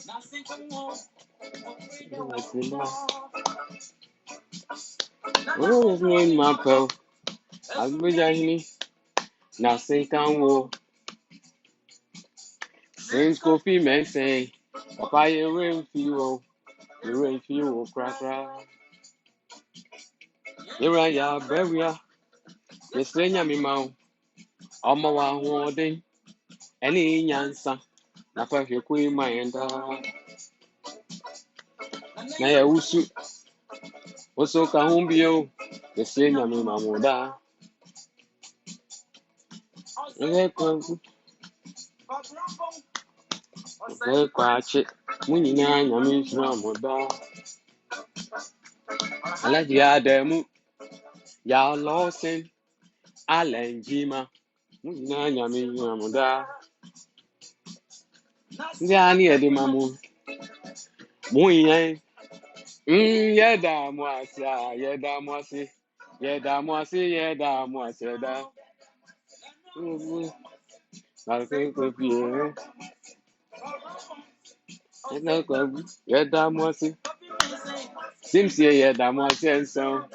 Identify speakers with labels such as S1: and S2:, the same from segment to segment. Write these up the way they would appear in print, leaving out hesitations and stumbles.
S1: Oh, it's me, my pal. I'm with Jahini. Nothing can wo. Prince Kofi men say, Papa, you rain for you, crack. You're right, ya, Beria. Miss Lenya, me mouth. Ọmọ wa hoɔden ɛne nyansa na fahwɛ koi ma yɛn daa na yɛwosu woso ka ho bio yɛsrɛ nyame ma mo daa ɛyɛ kwaku ɛyɛ kwakye mo nyinaa nyame nhyira mo daa alagye adamu yɛalɔɔsen alɛngyima mo nyinaa nyame nhyira mo daa ndị a ne yɛde ma mo yɛn yɛda mo ase a yɛda mo ase yɛda mo ase yɛda mo ase daa yɛda mo ase simsie yɛda mo ase nsɛm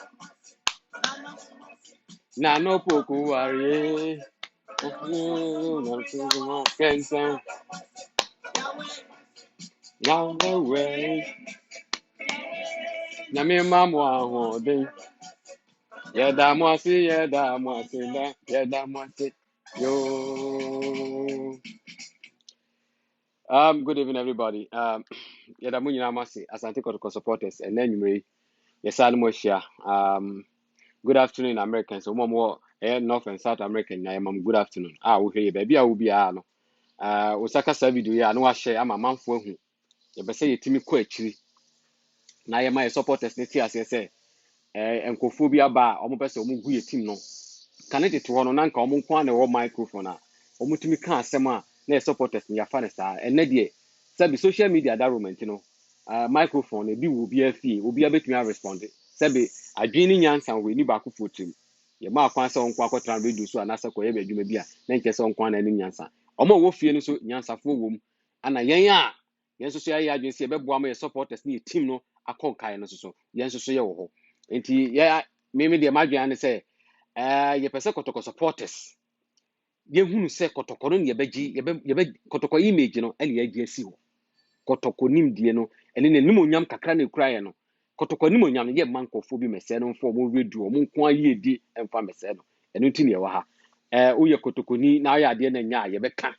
S1: na no poku ware kensɛm Yahweh nyame ma mo ahoɔden yɛda mo ase da yɛda mo ase yo. Good evening, everybody. Yɛda mo nyinaa mo ase Asante Kotoko supporters and then you yɛsa no mo ahyia. Good afternoon, Americans. So more North and South American. I am good afternoon. We hear baby. I will be no. Osaka sa video ya no ahye ama manfo ahu. Ye be say yetimi kɔ akiri. Na ye my supporters ne ti ase say enkofo bi aba a omo pese omo gu ye team no. Kan tete ho no na nka omo nko na wo microphone a omo timi ka asɛm a na ye supporters ne ya fa ne saa. Enne de sabi social media environment no. Microphone e bi wo bi afie obi abetumi a respond. Sabi adwini nyansa we ni ba ko fotim. Ye ma akwan sɛ onko akotra radio so anasa kɔ ye ba adwuma bi a na nke sɛ onko na ni nyansa. Omo wo fie no so nyansafo wom ana yɛn a yɛn so yɛ adwene sɛ yɛbɛboa ma yɛ supporters ne yɛ team no akɔnkae no so yɛn so yɛ wɔ hɔ enti yɛ me deɛ madwene ne sɛ yɛ pɛ sɛ kɔtɔkɔ supporters yɛ hunu sɛ kɔtɔkɔ no ne yɛbɛ kɔtɔkɔ image no ɛne yɛgye asi hɔ kɔtɔkɔ nimdie no ɛne ne nimonyam kakra ne kura yɛ no kɔtɔkɔ nimonyam no yɛ mankɔfo bi mɛsɛ no mfo mo radio mo nko ayɛ di ɛmfa mɛsɛ no ɛno nti ne yɛwɔ ha woyɛ kɔtɔkɔni na ayɛ adeɛ na nya a yɛbɛka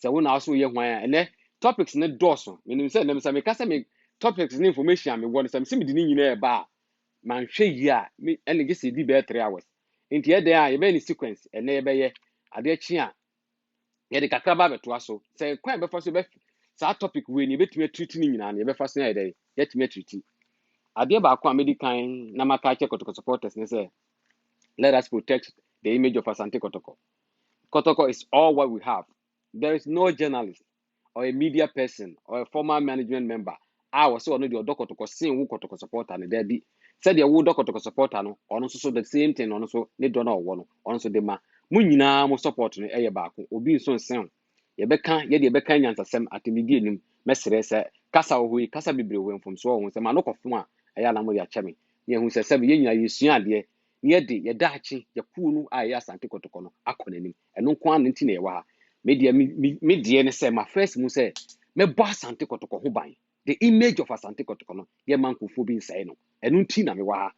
S1: sɛ wo na also yɛ hwan a ɛnɛ topics ne dɔɔso menim sɛ ndɛm sɛ meka sɛ me topics ne information a mewɔ no sɛ mesɛ mede ne nyinaa ɛba a manhwɛ yi a ɛne gye sɛ di bɛyɛ 3 hours nti yɛdɛn a yɛbɛyɛ ne sequence ɛnɛ yɛbɛyɛ adeɛ kye a yɛde kakra ba bɛtoa so sɛ kwan bɛfa so saa topic wei ne yɛbɛtumi atriti ne nyinaa no yɛbɛfa so na yɛdɛn yɛtumi atriti adeɛ baako a medi kan na maka kyɛ Kotoko supporters ne sɛ let us protect the image of Asante Kotoko. Kotoko is all what we have. There is no journalist or a media person or a former management member. I was so the Kotoko seeing who Kotoko supporter and there be said the wood Kotoko supporter no or also the same thing on so they don't know one also the ma munina mo support no eye baako obi so nsem ye beka ye de beka nyansa sem atemidie nim mesere se kasa ohui kasa bibre wo mfom so ho sem anokofo a eye na mo ya kyeme ye hu se sem ye nyina yesua ade ye de ye daachi ye kuunu a ye Asante Kotoko no akonanim eno nko an nti na ye wa ha media ne say my first mu say me bo Asante Kotoko ho ban the image of Asante Kotoko no ye mankofo bi nsai no eno nti na me wa ha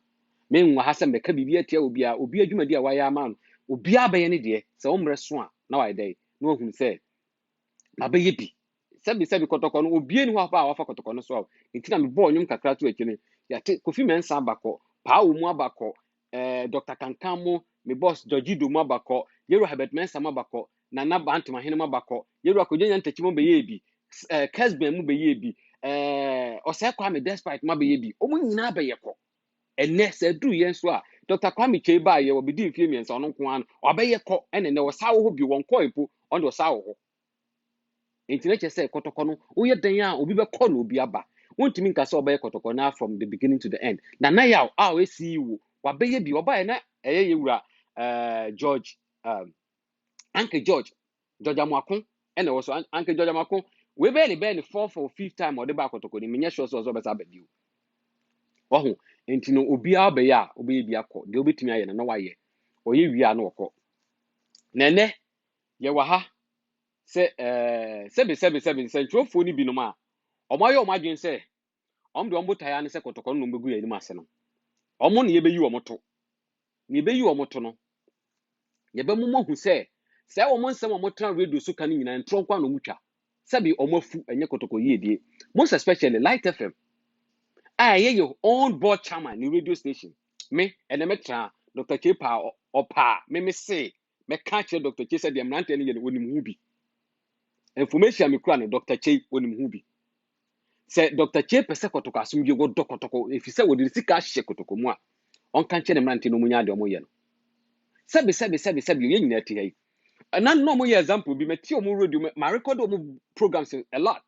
S1: me nwa ha se meka bibia tia obi adwumadi a wayɛ ama no obi abɛyɛ ne de sɛ omre so a na wayɛ dɛ na ohun sɛ abɛyɛ bi sɛbi Kotoko no obi ni ho afa a wafa Kotoko no so a nti na me bo onyum kakra to akyi ne yate Kofi Mensa abakɔ Paa mu abakɔ Dr. Kankamo me boss George Domu abakɔ Yero Herbert Mensa abakɔ Nana Bantima hene abakɔ Yero Akogyenya Ntachimo bɛyɛ bi Kesben mu bɛyɛ bi Osei Kwame despite ma bɛyɛ bi omu nyina bɛyɛ kɔ ene se duru yen so a Dr. Kwame Cheba ye obidi mfie miensa ono nko an obeye kɔ ene ne wosawo ho bi won kɔ epo on de wosawo ho enti na kyese Kotoko no wo ye dan a obi be kɔ na obi aba wontimi nka se obeye Kotoko na from the beginning to the end na na yaw a we see wo wabeye bi obaye na eye yewura George Uncle George Amwako ene wo so Uncle George Amwako we be fourth or fifth time or the back kotoko ni menye sure so besa abedi o ho enti no obi a be ya obi bi akọ de obetumi aye na waye oye wi a na okọ na ne ye wa ha se seven centrofo ni binom a omoye omadwen se de ombotaya ne se kotoko no mbegu ya ni ase no omo ne ye beyi omoto ne beyi omoto no ye be mo hu se omo nsem omo tran radio so kan nyina ntro kwa no mutwa sabi omo afu enye kotoko ye die most especially Light FM ye your own board chairman ni radio station me ene metra Dr. Chepa opa me say me catch Dr. Che said the mrante ne ye onim hu bi information me kura no Dr. Che onim hu bi se Dr. Che pese kotoko asumdwe go dokotoko efi se wo de sika hye kotoko mu a on kan che ne mrante no munya de omo ye no sabi ye nyina ti hai na no mo ye example bi meti omo radio ma record omo programs a lot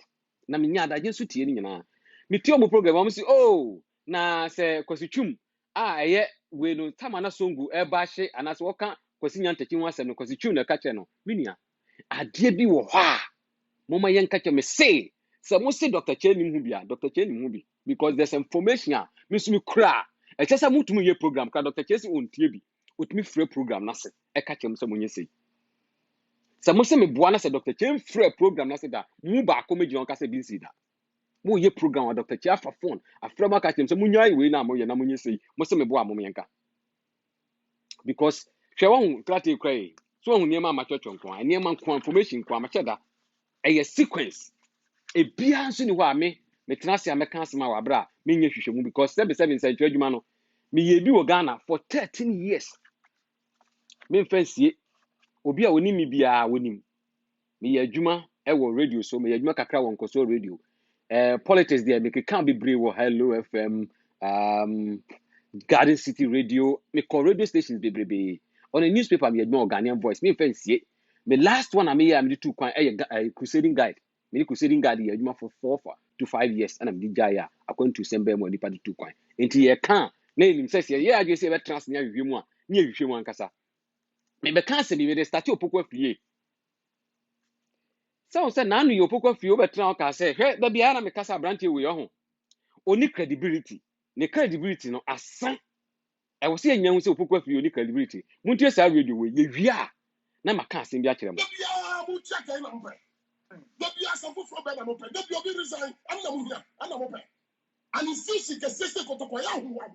S1: na me nya adaje so tie ni nyina meti omo program omo si oh na se kwasitwum eye we no tamana songu e ba hye anase wo kan kwasi nyantachi ho asem no kwasitwum na ka che no minia ade bi wo ho a moma yen ka che me say so mo say Dr. Chenim hu bia Dr. Chenim hu bi because there's information a me so me kura e che sa mutum ye program ka Dr. Chesi ontie bi otumi free program na se e ka che mo so mo nye sei so mo se me boa na se Dr. Chem free program na se da mu ba ko me ji on ka se bi nsi da mo ye program wa Dr. Che afa phone afra ma ka che mo so mo nya we na mo ye na mo nye sei mo se me boa mo yenka because hwe won klate krai so won niam ma chocho nko niam nko information nko ma cheda e sequence e bia nso ni ho a me tena se ameka asema wa bra me nye hwehwemu because 77 say adwuma no me ye bi wo Ghana for 13 years me fancy obi a woni mi bia woni me ye adwuma e wo radio so me ye adwuma kakra wo nkoso radio politics there me can be brave wo Hello FM Garden City Radio me call radio stations bebrebe on a newspaper me adwuma Ghanaian Voice me fancy me last one am here me do kwan crusading guide me crusading guide ye adwuma for 4 to 5 years and am di jaya according to sembe mo di pa di 2 kwan enti ye kan na enim sese ye adwe se be trans ne ahwehwe mu a ne ahwehwe mu ankasa me be kan se me dey start opokwa fie so say na anu ye opokwa fie obetra ka say hwe da bia na me kasa branche we ho oni credibility ne credibility no asan e wo se enya hu se opokwa fie oni credibility muntie sa radio we ye wia na maka asem bi a kire mo
S2: bia mu check na mo pe da bia some for be na mo pe da bia obi resign ana mo hia ana mo pe and if she sister kotoko ya hu wa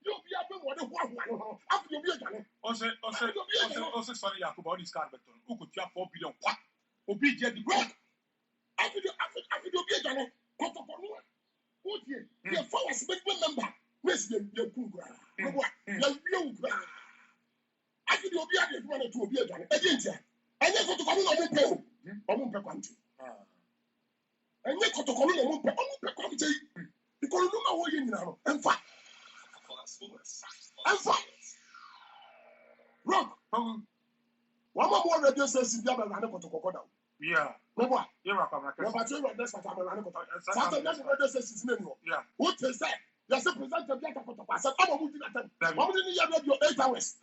S2: you bia be mo de hu no ho afi obi agane o se sorry Yakuba all this card beton who could 4 billion kwa obi je di break afi obi agane kotoko no o die the force big member where's the kugura no boy ya wi ugura afi obi ade duma na to obi agane e di ntia enye kotoko no mo pe kwanti enye kotoko no mo pe kwanti because no ma wo ye nyina no emfa rock one more radio station dia ba na kotoko da yeah no boy yeah rock am na ba tell you next time na kotoko Saturday next radio station na no yeah who te say you say present bia ta kotoko asa am mu di na time am di ya radio 8 hours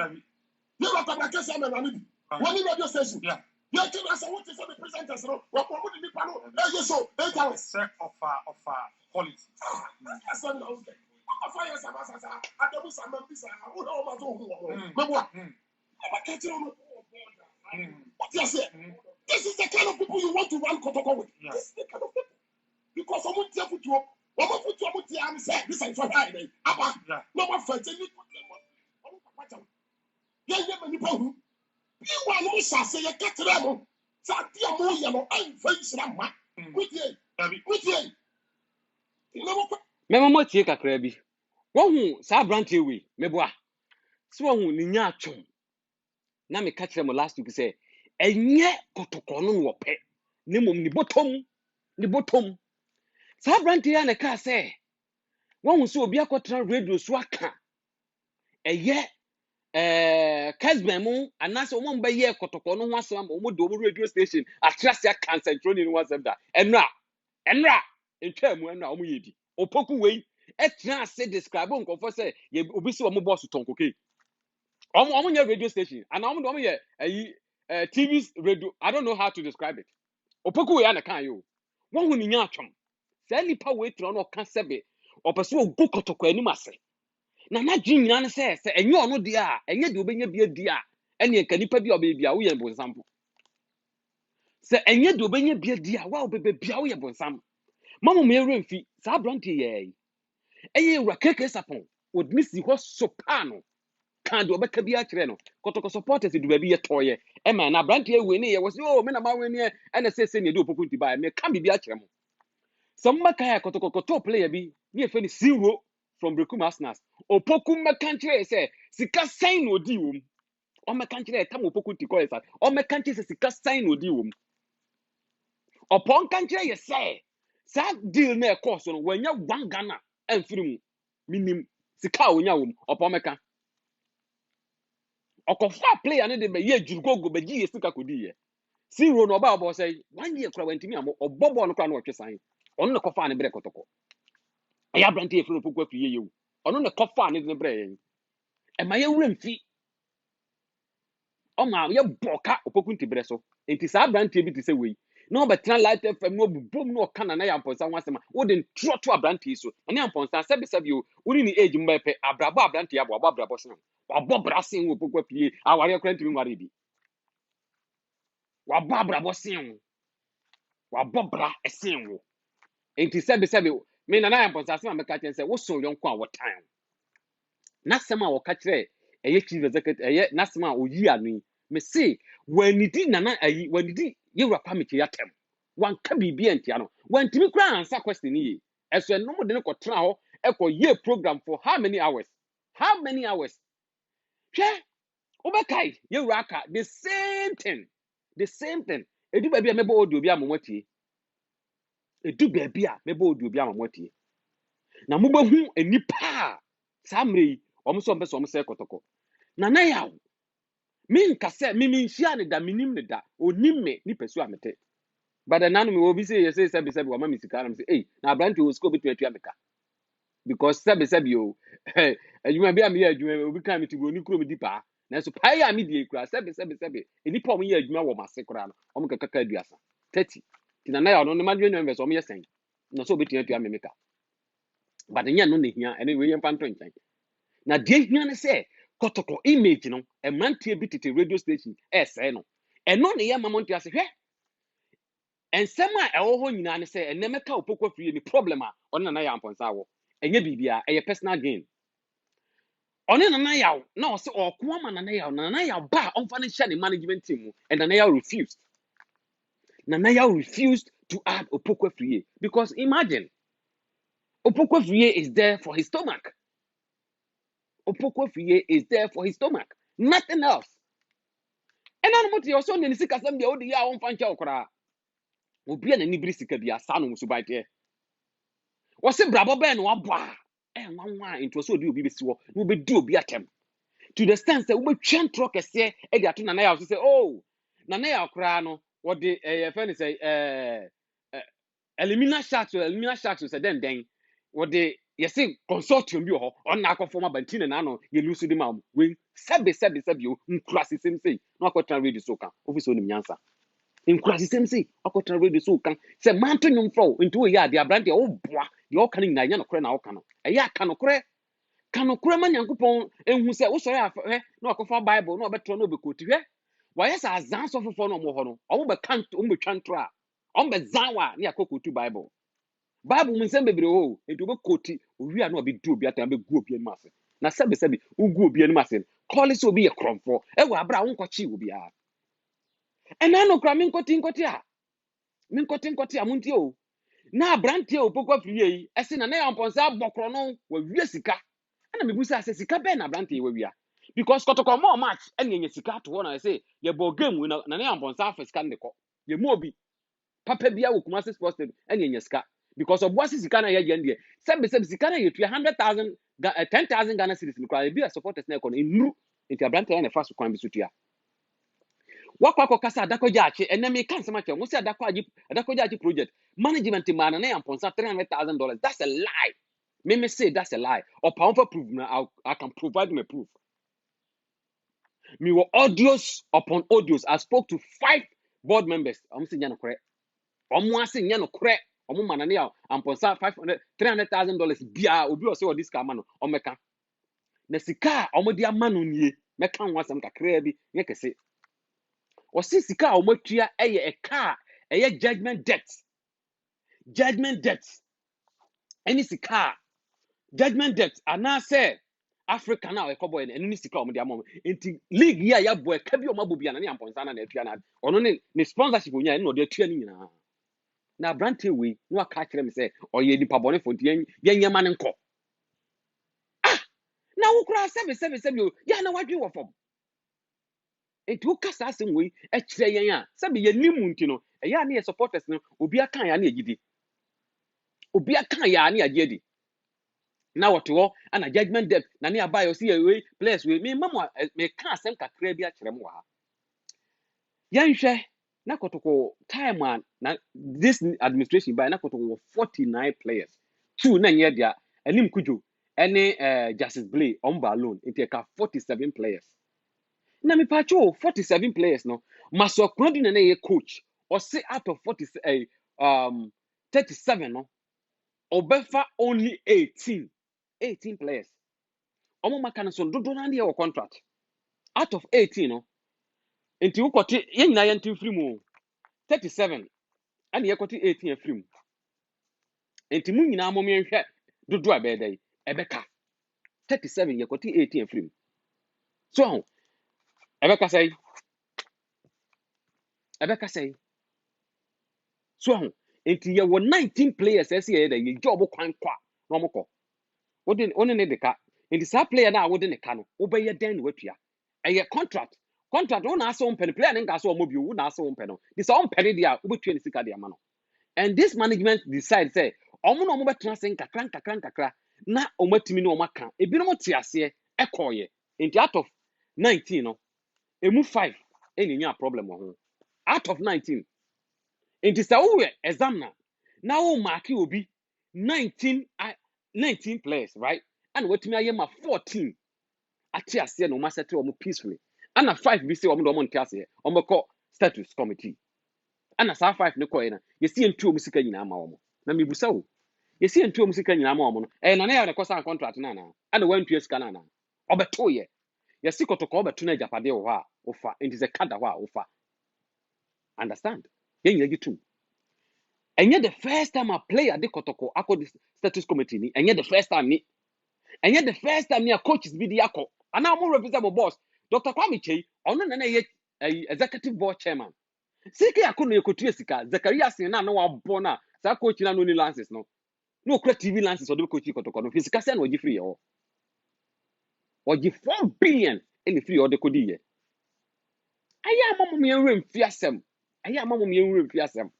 S2: yeah rock am na kesa me na ni one radio station yeah yeah can asa what is the presenters no wa ko mu di nipa no e so 8 hours set of quality asa na okay fire sabasa adamu samambisa who know ma to hu meboa what you say this is the kind of people you want to run kotoko with this is the kind of people because someone tell you omo futu omo ti am say this is for high aba no ma fa tell you omo papa jam ye mani pa hu bi wa no sha say ye ketere mo sa ti am ye no ai fa isra ma kutie
S1: memo mo tie kakra bi wohu sa branche we meboa so wohu ni nya atwom na me ka kire mo last week say enye kotoko no wo pe ne mom ni botom sa branche ya ne ka say wohu so obi akotra radio so aka eye kasben mu anase omo mba ye kotoko no ho asem omo do omo radio station atrasia cancer training no asem da enra entwa mu enra omo yedi opoku wei etra say describe nko say ye obi se omo boss tonkoke omo nya radio station and omo ye TV radio I don't know how to describe it opoku wei na kan yo One who ninya atwam. Say nipa we tra no ka sebe. Opeso ogu kotoko anim ase. Na dwen nyina ne se enye ono de a, enye de obenya bia di a, ene enka nipa bi obe bia wo ye bonsam. Se enye de obenya bia di a, wa obebe bia wo ye bonsam. Mamu me remfi, sa brante ye. Eye wura keke sapon. Odmi si ho sopano. Kan de obeka bia kire no. Kotoko supporters du ba bi ye toye. E ma na brante ye we ne ye wo se oh me na ma we ne ene se ne de opoku nti ba me kan bi bia kire mo. Some makaya kotoko player bi ni efe ni zero from Brekum Arsenal. Opoku mekantre say sika sign odi wom. O mekantre tam opoku ti ko esa. O mekantre say sika sign odi wom. Opon kantre ye say sa deal na e course no wanya 1 Ghana emfiri mu. Minim sika onya wom. Opon meka. Okofa player ne de be ye jurugogo be gi ye sika kodi ye. Zero no ba obo say 1 year kura wantimi am obobo no kura no otwe on no kofa ne bre kotoko. Aya brante e fro opoku afiri ye. Ono ne kofa ne de bre yen. E ma ye wuremfi. O ma ye boka opoku ntibre so. Enti sa brante bi te se we. Na obetran light fm no bubom no kana na yamponsa ho asema. Wo de troto abrante so. Ene yamponsa sebi o. Uri ni age mbepe abrabo abrante ya bo abrabo so. Wabo brasin wo opoku afie. Aware kwantimi nware bi. Wabo abrabo sin. Wabo bra esen wo. Enti sebi me na yamponsa asema meka chen se wo so yonko a wo tan. Na sema wo ka kire eye chief executive eye na sema oyi anu me say wanidi nana ayi wanidi ye wrapa me yatem wan ka bibi entia no wantimi kra answer question yi eso no mo de ko tra ho e ko ye program for how many hours hwe obekai ye wraka the same thing edu ba bia mebo odi obi amomwatie edu ba bia mebo odi obi amomwatie na mo behu enipa sa mrei omso mbe so omse kotoko na yaw min kase minhia ne da minim ne da onim me ni pesu amete but the nanu me obi say yes say wa mama sika na say eh na brand o scope betu atua meka because say o adwuma bi am ye adwuma obi kan me ti go ni kuro me dipa na so pai am die kura say eni pom ye adwuma wo mase kura no o meka kaka aduasa 30 ti na yaw no ne madwe no invest o me yesen na so betu atua me meka but nya no ne hia ene we ye mpanto nchen na die hia ne say kotoko image no e mantie bi tete radio station say no eno ne ye mamonti ase hwe ensema e wo ho nyina ne se enemeka opokwa fie ni problem a one na ya amponsa wo enye bibia eye personal gain one na yaw na o se okwo ama na yaw ba onfa ne hye ne management team mu and na yaw refused to add opokwa fie because imagine opokwa fie is there for his stomach nothing else and an moti also ne sika sam bia odi ya onfa nche okra obi na ni biri sika bia sa no musu baite wose brabo ben no aboa nwanwa into so di obi besi wo no be di obi atem to the sense that we twen tro kese e di ato na ya so say oh na ya kra no what the friend say elimina sharks so den what the yes consortium bi ho on na akofo ma bantina na no ye lusu di ma we sebe o nkrasi sem no akotra ready so kan office onim nyansa nkrasi sem akotra ready so kan se manto nyum fro into we ya di abrante o boa de o kan na nya no kre na o kan no e ya kan no kre ma nyankopon enhu se wo sori afhe na akofa bible na obetro na obekoti hwe wa yes azan so fofo no mo ho no o be kan o be twantro o be zanwa na akokotu bible mun sem bebre o ento be koti owi a na obi du obi atan be gu obi anim ase na sebe ugu obi anim ase call so obi ye kromfo e wa abra wo nkochi obi a ena no kra min nkoti a munti o na abrante o pokwa fie yi ese na ya mponsa bokro no wa wie sika ana mebusa ase sika be na abrante wa wia because kotoko mo match ene nye sika to na say ye bo game na ya mponsa fa sika ndeko ye mo obi papa bia wo kuma sports ene nye sika because obuasi sika na ye ndie sebe sika na ye 100,000 10,000 Ghana cedis ni kwa bia supporters na ekono nru enti abrante na fa so kwan bi so tua wakwa kasa adakwaja ache eneme kan sema che mo se adakwaja ache project management man na yamponsa $300,000 that's a lie me say that's a lie or pound for proof now I can provide me proof me were audios upon audios I spoke to 5 board members I'm saying na correct Omo ase nya no kore. Omo manane a amponsa $300,000 bia obi o se o diska ama no omeka. Na sika omo di ama no nie. Meka ho asem kakra bi nye kese. O se sika omo tua eye e car eye judgment debt. Judgment debt. Any sika judgment debt anase Africa now e kobo ene ni sika omo di ama. Enti league ya ya boy ka bi omo bobia na ne amponsa na atua na. Ono ne sponsorship onya ne no de atua ni nyina. Na brante we no aka kire me say oye nipa bone fo yen yema ne nko. Na wo kura sebe o ya na wadwe wo fom. Enti wo kasa asem we e kire yen a sebe ye nimu nti no e ya na ye supporters no obi aka ya na agidi. Obi aka ya na agidi. Na woto ho ana judgment debt na ne abayo si we players we me mama me ka asem kakra bi a kire mo wa. Yan hwe na kotoko time man na this administration by na kotoko 49 players. Two na nye dia enim kujo ene Justice Blay on balloon into ka 47 players. Na me pacho 47 players no maso krodu na ye coach or say out of 37 no obefa only 18 players. Omo maka so dodo na ye contract out of 18 no enti ukoti ye nyina ye ntim free mu 37 and ye koti 18 free mu enti mu nyina mo me hwe dodo abedai ebeka 37 ye koti 18 free mu so ebeka say so enti ye wo 19 players ese ye da ye job kwan kwa no moko wodi one ne deka enti sa player na wodi ne ka no wo be ye den watua eye contract wo na aso mpene player ne nga so omo bi wo na aso mpene no di sa mpene dia wo betua ne sika dia ma no and this management decide say omo no omo betena se nkakra na omo atimi ne omo aka ebi no te ase ekoye enti out of 19 no emu 5 enya problem ho out of 19 enti sa wo examiner na wo mark obi 19 players right and watimi aye ma 14 ati ase na omo settle omo peacefully and 5 bi say omo do omo nti ase omo ko status committee ana sa 5 ne koye na yesi entu omo sika nyina ama omo na mebusa wo yesi entu omo sika nyina ama omo no na na ya ne kosa contract na na ana wantu sika na na obeto ye yesi kotoko obeto na japade wo ha ofa enti ze kada ho a ofa understand yen ye gitu enye the first time a player de kotoko akọ status committee ni enye the first time ni enye the first time ni a coaches bi di akọ ana mo represent mo boss Dr. Kwame Chei ono na ye executive board chairman sika yakọ no yekotu sika Zakaria sin na wa bo na sa coach na no ni lances no no kra TV lances o de coach kotoko no fisika se na oji free ye oji 4 billion in free o de kodi ye aya amamo me enwe mfiasem aya amamo me enwe mfiasem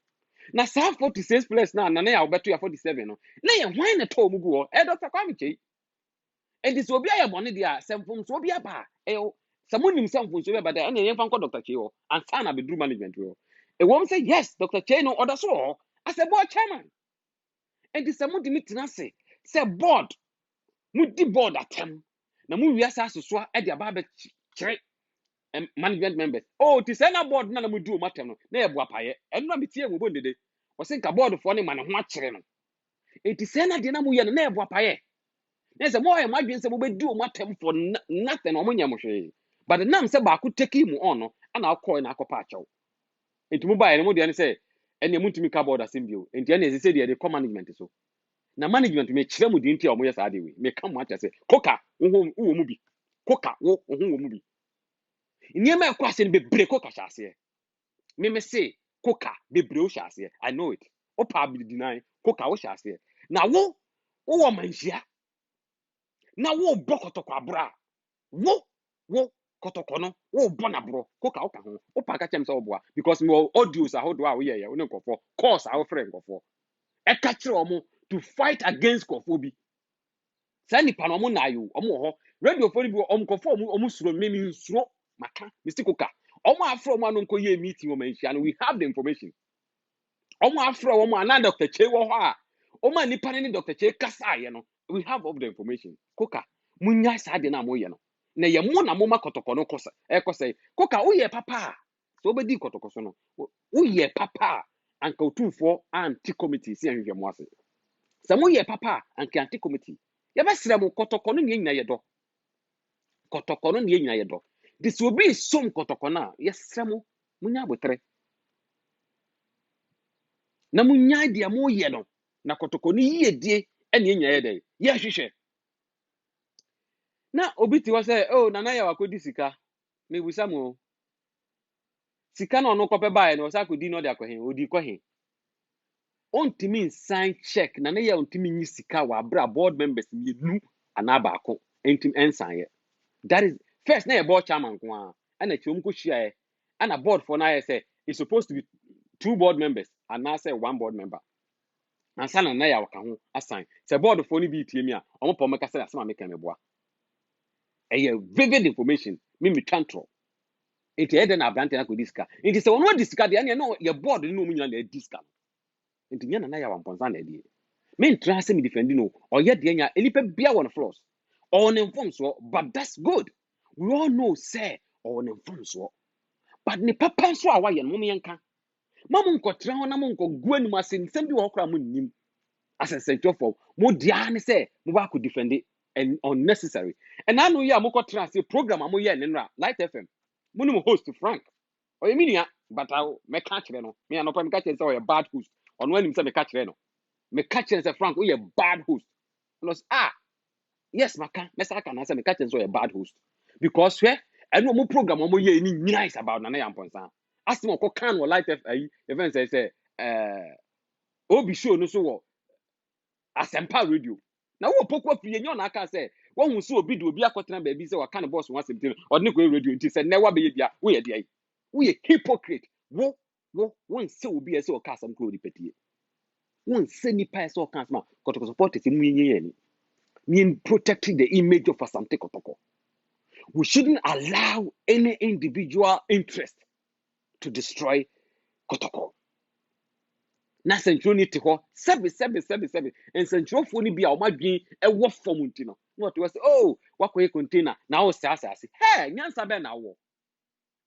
S1: na sa 46 players na ya obeto ya 47 no na ye hwan na to mu gu ho Dr. Kwame Chei and this obi aye bone dia semfom so obi aba samunim semfom so obi aba da na ye fan ko Dr. Chei ho ansa na be do management ho wom say yes Dr. Chei no order so as a board chairman and this samudi meeting say board mudi board atem na mu wiasa asoso e dia ba be kire management members ti say na board na mu do matem no na ye bo apaye eno na metie mo bondede o say nka board fo ne ma ne ho akire no ti say na de na mu ye no na ye bo apaye na say mo ye madwen say mo be do matem for nothing o mo nya mo hwe but the nam say ba ko take mu on no ana akọ na akọpa achew enti mu ba ye no mo de ne say ene mu ntimi ka board asembio enti ene say de come management so na management me kire mu di nti o mo ye sa de we me ka mo acha say koka wo mu bi koka wo mu bi nyema ekwase ne bebre koka hyase me say koka bebre o hyase I know it o pa bi deny koka o hyase na wo manhia na wo bokotoko abra wo kotoko no wo bona bro koka o ka ho o pa ka chem say oboa because me audios ahodo a wo ye wo ne nkofo course a wo frɛ nkofo e ka kire omo to fight against kofo bi sani pa no mo na yo omo ho radio for bi omo kofo omo suro me suro maka mistake koka omo afro omo anonko ye meeting o manhia no we have the information omo afro omo ana Dr. Chei wo ho a omo nipa ne Dr. Chei kasa ye no we have all the information koka munya sa de na mo ye no na ye mo na mo makotoko no kosa kosa koka wo ye papa so obedi kotoko so no wo ye papa anka otumfo anti committee si ahwehwe mo ase sɛ mo yɛ papa anka anti committee yɛbɛsrɛ mo kɔtɔkɔ no ne nyina yɛ dɔ kɔtɔkɔ no ne nyina yɛ dɔ de sɛ obi som kɔtɔkɔ no a yɛsrɛ mo munya abotere na munya deɛ mo yɛ no na kɔtɔkɔ no yie die ɛne nyina yɛ dɛ yɛhwehwɛ na obi ti hɔ sɛ oh nana yɛ wakɔdi sika mebusa mo sika na ɔno kɔpɛ baeɛ no ɔsa akɔdi na ɔde akɔhe ɔdi kɔhe ɔntumi nsan check na ne yɛ ɔntumi nyi sika wɔ abere board members mmienu anaa baako ntumi nsan yɛ that is first na yɛ board chairman ko a ɛna kyerɛ mu kɔhyiaeɛ ɛna board for na yɛ sɛ it's supposed to be 2 board members anaasɛ 1 board member ansa na na yɛ waka ho asan sɛ board for no bi tie mi a ɔmo pɔ mɛka sɛ asɛm a meka meboa ɛyɛ vivid information me metwa ntorɔ nti ɛdɛ na abrante na kɔdi sika nti sɛ ɔno adi sika deɛ ɛneɛ na yɛ board no ɔmo nyina na adi sika no nti nyɛ na yɛ wampɔnsa na ɛdeɛ mentra sɛ me defendi no ɔyɛ deɛ nya nipa bia wɔ no floors ɔwɔ ne mfomsoɔ but that's good we all know sɛ ɔwɔ ne mfomsoɔ but ne papa nso a wayɛ no mo yɛnka ma mo nkɔtena hɔ na mo nkɔgu anim ase nsɛm bi wɔ hɔ koraa mo nnim asɛnsɛntwerɛfoɔ mo deɛ ne sɛ mo ba akɔ defendi and unnecessary and I know ya mo kɔtena ase program a mo yɛ ne nra Light FM mo no host Frank ɔyɛ me nua but I mɛka kyerɛ no me anɔpa meka kyerɛ sɛ ɔyɛ bad host ɔno anim sɛ meka kyerɛ no meka kyerɛ sɛ Frank woyɛ bad host ɔno yes maka mɛsa aka na sɛ meka kyerɛ sɛ ɔyɛ bad host because hwɛ ɛno mo program a mo yɛ ni nyina is about Nana Yamponsa asɛm ɔkɔ kan wɔ Light FM ayi yɛfɛn sɛ obi show no so wɔ Asempa radio na wo pokwa fie nyɛ ɔna aka sɛ wɔn so obi de obi akɔtena baabi sɛ waka ne boss wɔn asɛm tin ɔde ne kɔ radio nti sɛ nɛ wa bɛyɛ bia wo yɛ deɛ wo yɛ hypocrite wo nsɛ obi yɛ sɛ ɔka asɛm kɔ odi pɛtie wo nsɛ nipa yɛ sɛ ɔka asɛm a kɔtɔkɔ support sɛ mu yɛ ni mean protecting the image of Asante Kotoko. We shouldn't allow any individual interest to destroy Kotoko. Na centroni te ho 7 and centrofo ni bia o madwen e wo fom ntino what was oh wakoye container na wo sa asase hey nyansa be na wo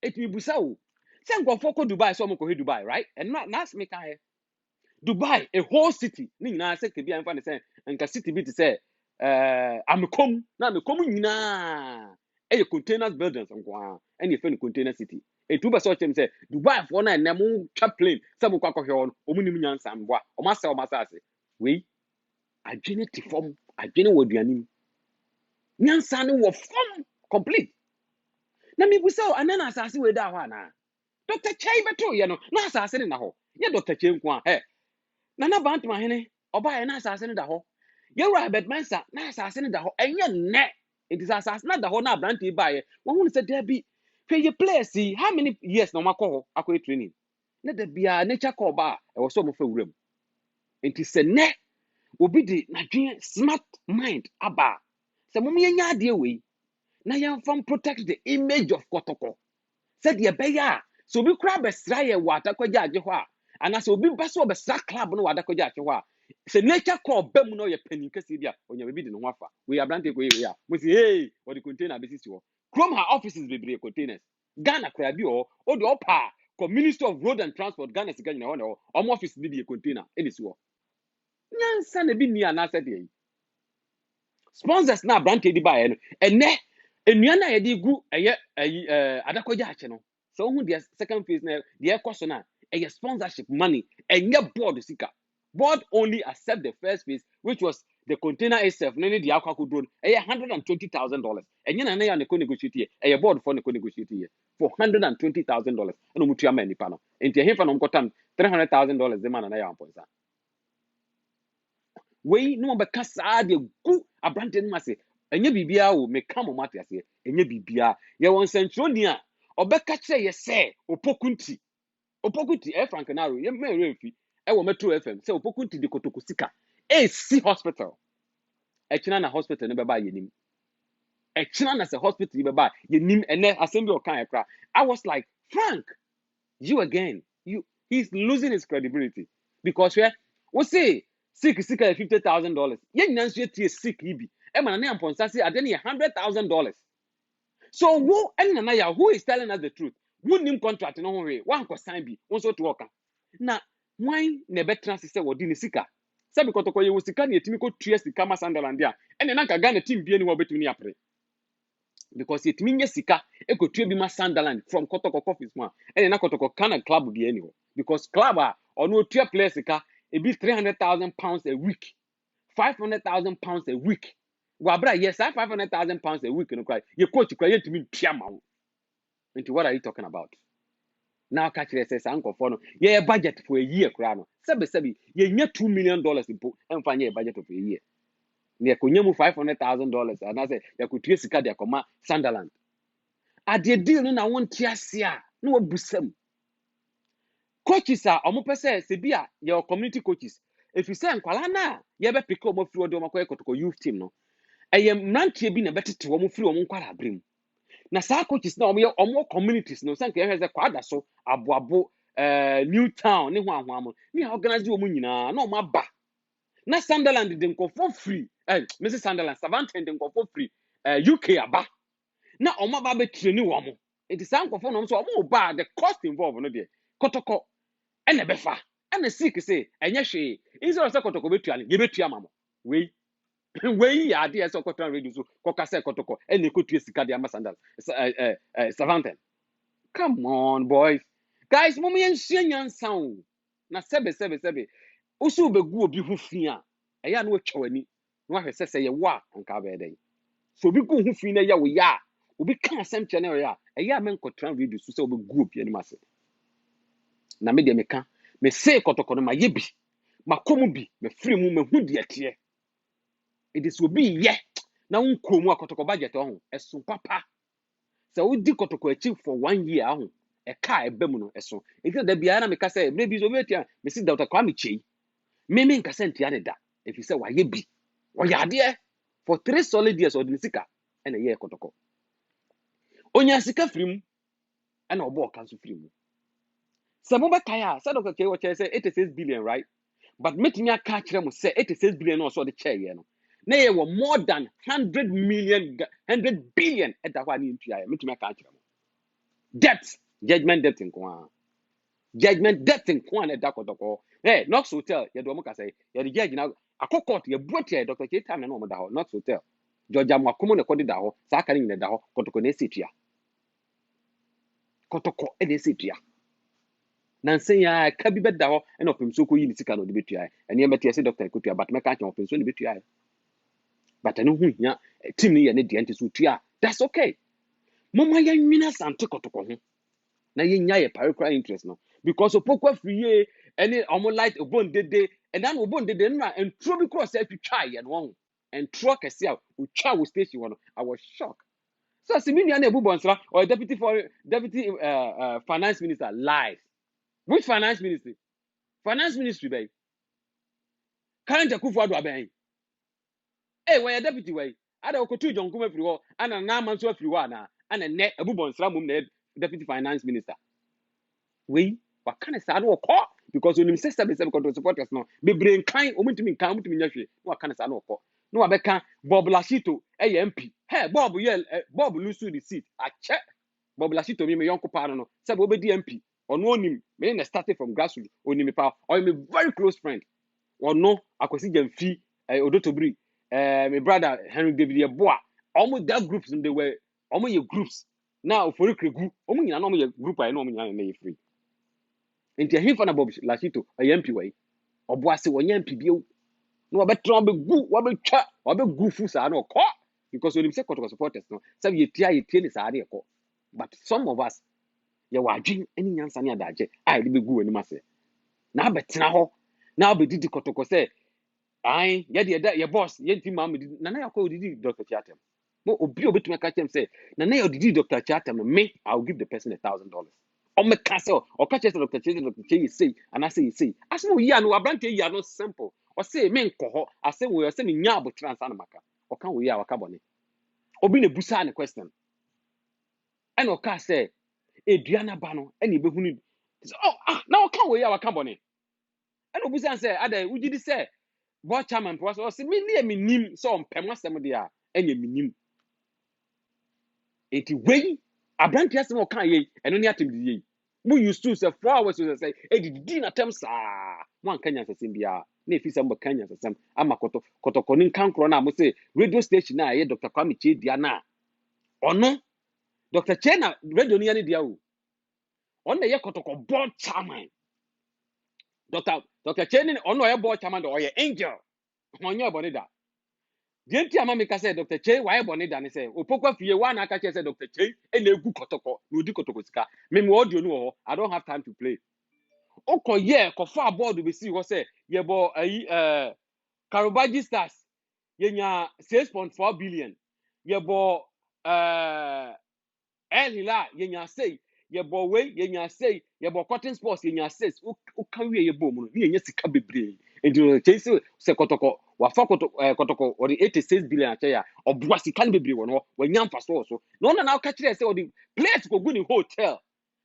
S1: etimi busa wo se nkofo ko Dubai so mo ko Dubai right and na ask me ka he Dubai a whole city ni nyina se ke bia mfa ne se nka city bi te se amekom na amekom nyina e containers buildings nko a e fe container city etu ba so chem say Dubai for na na mo twa plane se mo kwakɔhwe on omunim nyansa mboa o ma ase we adwene ti fom adwene wo aduanim nyansa ne wo fom complete na mi bu say anana asase we da ho ana Dr. Chai beto ye no na asase ne na ho ye Dr. Chai nko a na bantama hene oba ye na asase ne da ho ye Robert Mensa na asase ne da ho enye ne it is asase na da ho na abrante ba ye wo hu se da bi hwe ye place how many years na makɔ ho akɔ training na da bia nature call ba e wo so mo fa wuram enti se ne obi di na dwen smart mind aba se mo ye nya ade we na ye from protect the image of Kotoko said ye be ya so obi kura besra ye wa atakɔgya agye ho a ana se obi ba so besra club no wa atakɔgya agye ho a se nature call ba mu no ye panin kase bia onya be di ne ho afa we abrante ko ye we a mo si hey what the container be sisi ho Chrome her offices bebree containers Ghana kura bi o de opa ko Ministry of Road and Transport Ghana sika nyina ho na ho omo office bi di container eni si ho nyansa na bi ni ana se de sponsors na abrante di ba ye no ene enua na ye di gu eye adakɔgya akye no so who the second phase na the ekoso na a sponsorship money and your board sika board only accept the first phase which was the container itself no need the akwa drone $120,000 and na ya ne ko negotiate here a board for ne ko negotiate here for $120,000 and mutu ama nipa no enti he fa no mkotam $300,000 de man na ya amponsa we no be kasa de gu abrante no ase enye bibia wo me ka mo mate ase enye bibia ye won sentroni a obeka kire ye se opokunti Frank Naro ye me remfi e wo Metro FM se opokunti de Kotoko sika AC hospital echina na hospital ne beba yenim echina na se hospital beba yenim ene assembly o kan ekra I was like Frank you again he's losing his credibility because we say sick $50,000 ye nyina nso tie sick ibi e ma na amponsa say ade ne $100,000 so who and who is telling us the truth who nim contract no ho we wan ko sign bi won so to work na Why never transfer what in sika? Sabi kotoko ye wosika ne etimi ko tua sika ma Sunderland dia. Ene na nka Ghana team bie ni wo betumi apre. Because etimi nye sika e ko tua bi ma Sunderland from kotoko office ma. Ene na kotoko kana club bie ni ho. Because club a ono tua player sika e bi 300,000 pounds a week. 500,000 pounds a week. Wabra yes, 500,000 pounds a week no cry. Your coach cry etimi tua ma. Into what are you talking about? Now catch the says uncle for no yeah budget for a year crown. Sebi ye nye $2 million impo and find a budget of a year. Near kunyamu $500,000 and I say you could trace card ya Sunderland. At the deal no want tiasia no busem. Coaches are omo pese sebia your community coaches. If you say nkwala na ye be pick omo free odo makoye kotoko youth team no. Eyem nantie bi na betete omo free omo nkwala abrim. Na saa coaches na omo communities no sanke ehweze kwada so aboabo new town ne ho ahwam ne organize omo nyina na omo aba na Sunderland de nkofo free Mrs Sunderland Southampton de nkofo free UK aba na omo aba be train omo it is nkofo no so omo ba the cost involved no de kotoko ene befa ene sick say enye hwe inso say kotoko betua ne ye betua mamo we we ya de so kotoko radio so koka say kotoko ene kotua sika de ama Sunderland Southampton. Come on, boys. Guys, mommy and Shanyan sound. Na sebe. Usu be go bi hu fia. Eya no atwani. No ahwe say ye wa anka be den. So bi go hu fi na ya wo ya. Obi kan asem chene ya. Eya men kotran video so say obi go bi ani mase. Na me de me ka. Me say kotoko no ma ye bi. Makomu bi, me free mu me hu de atie. It is obi ye. Na unko mu akotoko budget ho. Esun papa. So we di kotoko achieve for 1 year ahụ eka ebe mu no eso enti da bia na me ka say maybe so betia me sit Dr. Kwame Chei me nka say ntia ne da if you say wa ye bi wo ya de for 3 solid years odin sika ena ye kotoko onya sika firim ena obo ka so firim se mo beka ya say Dr. Chei wo che say 86 billion right but metimi aka kire mo say 86 billion no so de che ye no na ye wo more than 100 billion eta kwa ni ntua ye metimi aka kire mo debt judgment debt nko judgment debt nko na da kotoko Knox Hotel ye do mo ka say ye the judge na akokot ye buote Dr. Chei time na no mo da ho Knox Hotel George Amakomo ne kodi da ho sa aka ni ne da ho kotoko na esitua kotoko e na esitua na nsen ya ka bi be da ho e na opemso ko yi ni sika no de betua ene ye mete se Dr. Kotua but me ka chen opemso ne betua but ene hu hia team ni ye ne de ante so tua that's okay mama ya nwina sante kotoko ho na ye nya ye parochial interest no because opokwa free any omo light obon dede and then obon dede na entro bi cross e twitwa ye no ho entro kese a utwa wo station one I was shocked so simini na ebu bonsra or deputy finance minister lies which finance ministry bay current Akufo-Addo aben we deputy way ada okotu jonkum afiri ho ana na amanso afiri ho ana ne ebu bonsra mum na deputy finance minister we wakane sa no ko because onim sister be control supporters no be brain kan omutimi kan omutimi nyahwe wakane sa no ko no abeka Bob Lashito MP Bob Bob lose the seat ache Bob Lashito me yonko pa no say be obedi MP ono onim me na started from grassroots onim pa or me very close friend ono akwesi jamfi Odotobri my brother Henry David Yeboah almost that groups they were almost your groups now for rekregu omo nyina no mo group I no omo nyina na free nti he na Bob Lashito MP way oboase wonya MP bio no wabetron be gu wabetwa wabegu fu sa na ko because onim se kotoko supporters no say ye tie ni sa de ko but some of us ye wadwin ani nyansa ne adaje ai de be gu ani mase na abetena ho na abedidi kotoko say ai ye de ye boss ye nti ma na na yakọ odidi Dr. Chiatem mo obi obetuma ka chem say na na odidi Dr. Chiatem me I'll give the person $1,000 o me ka say o ka chem Dr. Chei say and I say asem yi anu abrante yi anu simple o say me nko ho asem we o say me nya abotran sa na maka o kan we ya waka bone obi na busa ne question and o ka say eduana ba no e na be hunu na o kan we ya waka bone and o busa say ada ugidi say board chairman was o say me ne me nim so mpem asem de a enye me nim eti wey abrante asem o kan ye eno ne atem de ye Mu used to say 4 hours to say e di na tem sa one Kenya sesem bia na efi sem Kenya sesem ama kotokoni nkankro na mo say radio station na ye Dr. Kwame Chedua na ono Dr. Chena radio ni ya ne dia o ono ye kotoko board chairman Dr. Chena ono ye board chairman do ye angel onye bonida Jenti ama meka say Dr. Che why bonida ne say opokwa fie wa na aka che say Dr. Che e na egu kotoko na odi kotoko sika me me audio no ho I don't have time to play Oko ye ko fa board be see ho say ye bo ayi Karubaji Stars yenya 6.4 billion ye bo El Hilal yenya say ye bo we yenya say ye bo Cotton Sports yenya 6 o kan we ye bo mu no yenya sika bebre enti chase se kotoko wa fa kotoko or 86 billion acha ya obua sika ne bebre wono wa nyamfa so no na ka kire say o di place go good in hotel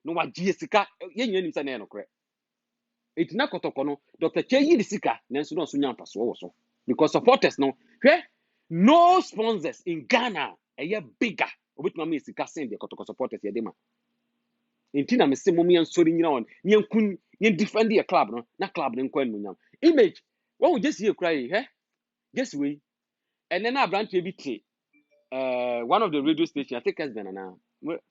S1: no wa gie sika yenya nim say na no kre enti na kotoko no Dr. Che yi di sika nanso no so nyamfa so wo so because supporters no no sponsors in Ghana a bigger obetuma me sika send the kotoko supporters ye dem enti na me se mom yen sori nyina on yen kun yen defend your club no na club no nkwan munyam image when we just here cry just we and then na branch bi tre one of the radio station I think has been na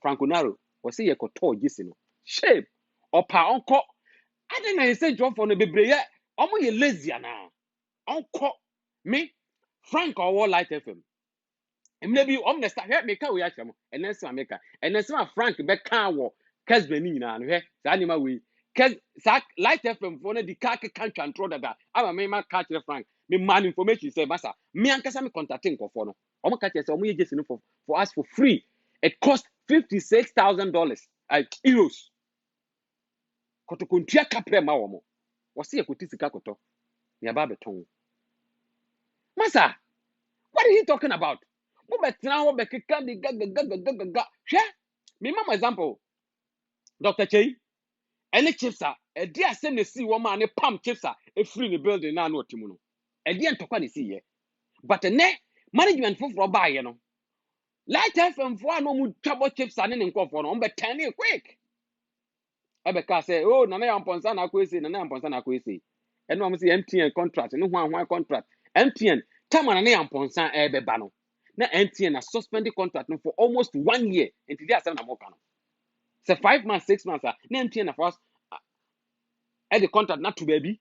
S1: Franco Naro was say ye koto gisi no shame opa onko ade na say job for no bebre ye omo ye lazy na onko me Frank or Light FM maybe the start help me can we actually and then some make and then some Frank be can wo Kesben ni na no he sa anima we Kes sa Light FM for na di car can control that ama me ma catch Frank me man information say masa me ankasa me contacting ko for no omo catch say omo ye just for us for free it cost $56,000 euros koto kontua kapre ma wo mo wo se ekoti sika koto ne ba beton masa what are you talking about mo betra ho be keka di gaga hwe me mama example Dr. Chei any chiefs are e dia asem na si wo ma ne pam chiefs are e free the building na na otimu no e dia ntokwa na si ye but ne management for ba ye no Light FM for no mu twabo chiefs are ne nkofo no be turn it quick e be ka say oh na ya mponsa na akwesi na ya mponsa na akwesi e no am say MTN contract no ho contract MTN tama na ya mponsa e be ba no na MTN na suspended contract no for almost 1 year until they asem na mo ka no say 5 months 6 months na MTN na first e the contract na to baby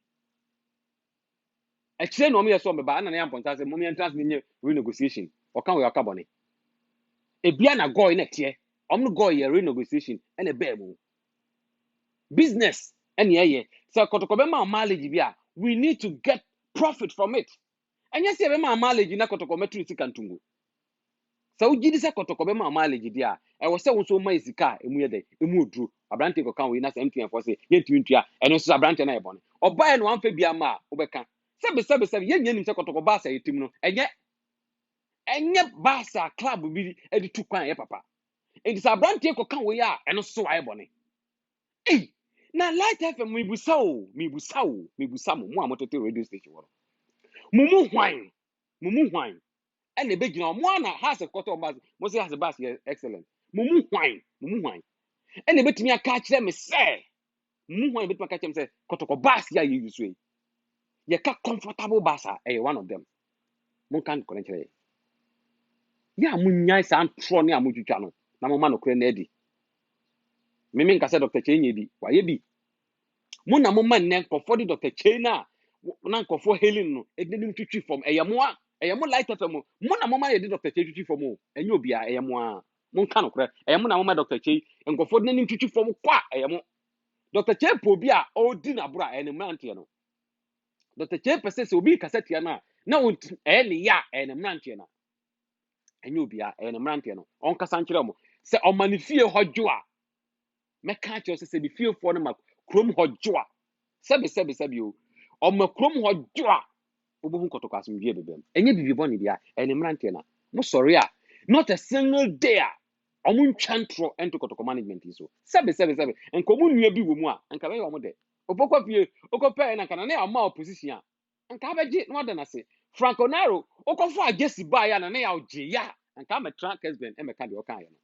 S1: e kire no me so me ba na ya mponsa say mo me entrance me renegotiation o kan we akabone e bia na go na tie no go ye renegotiation e na be mu business and yeah so kotokobe ma mileage bia we need to get profit from it and yes be ma mileage na kotokome tru sika ntungu so ugidi se kotokobe ma mileage dia e wo se wo so ma sika emu ye de emu oduru abrante ko kan we na se MTN for say yentu ntua eno so abrante na ye bone obae no amfa bia ma obeka sebe ye nya nim se kotokoba asa yetim no enye basa club bi edi tu kwan ye papa edi se abrante ko kan we ya eno so wa ye bone na Light FM mibusa mo amotote radio station woro mumu hwan ene be gina mo na has a quarter bus mo say has a bus excellent mumu hwan ene betimi aka kire me say mumu hwan betimi aka kire me say kotoko bus ya ye use ye ka comfortable bus one of them mo kan connect here ya munyai san tro ne amodwudwa no na mo ma no kure na edi mimi nka say Dr. Chenye bi wa ye bi Muna mo man nen kofo di Dr. Chena na nkofo healing no edenim twitwi from eyamo Light FM muna mo man ye di Dr. Che twitwi from enye obia eyamo a mo nka no kre eyamo na mo man Dr. Che nkofo denim twitwi from kwa eyamo Dr. Che po bi a odi na bra ene mrantie no Dr. Che pese se obi kasete na wonti ene ya ene mrantie na enye obia ene mrantie no on kasa nkire mo se o manifie hodwo a meka che se bi fie fo no ma krom hodwo a sebe o omakrom hodwo a obohu kotoko asomdwe bebem enye bibi boni bia ene mrante na mo sorry a not a single day a omo ntwantro ento kotoko management so sebe enko mo nua bi wo mu a enka be yo mo de obokwa fie okopa na kana na ya ma opposition a enka beje no da na se Franco Naro okofo agesi ba ya na ya oje ya enka metra Kesben emeka de oka ya no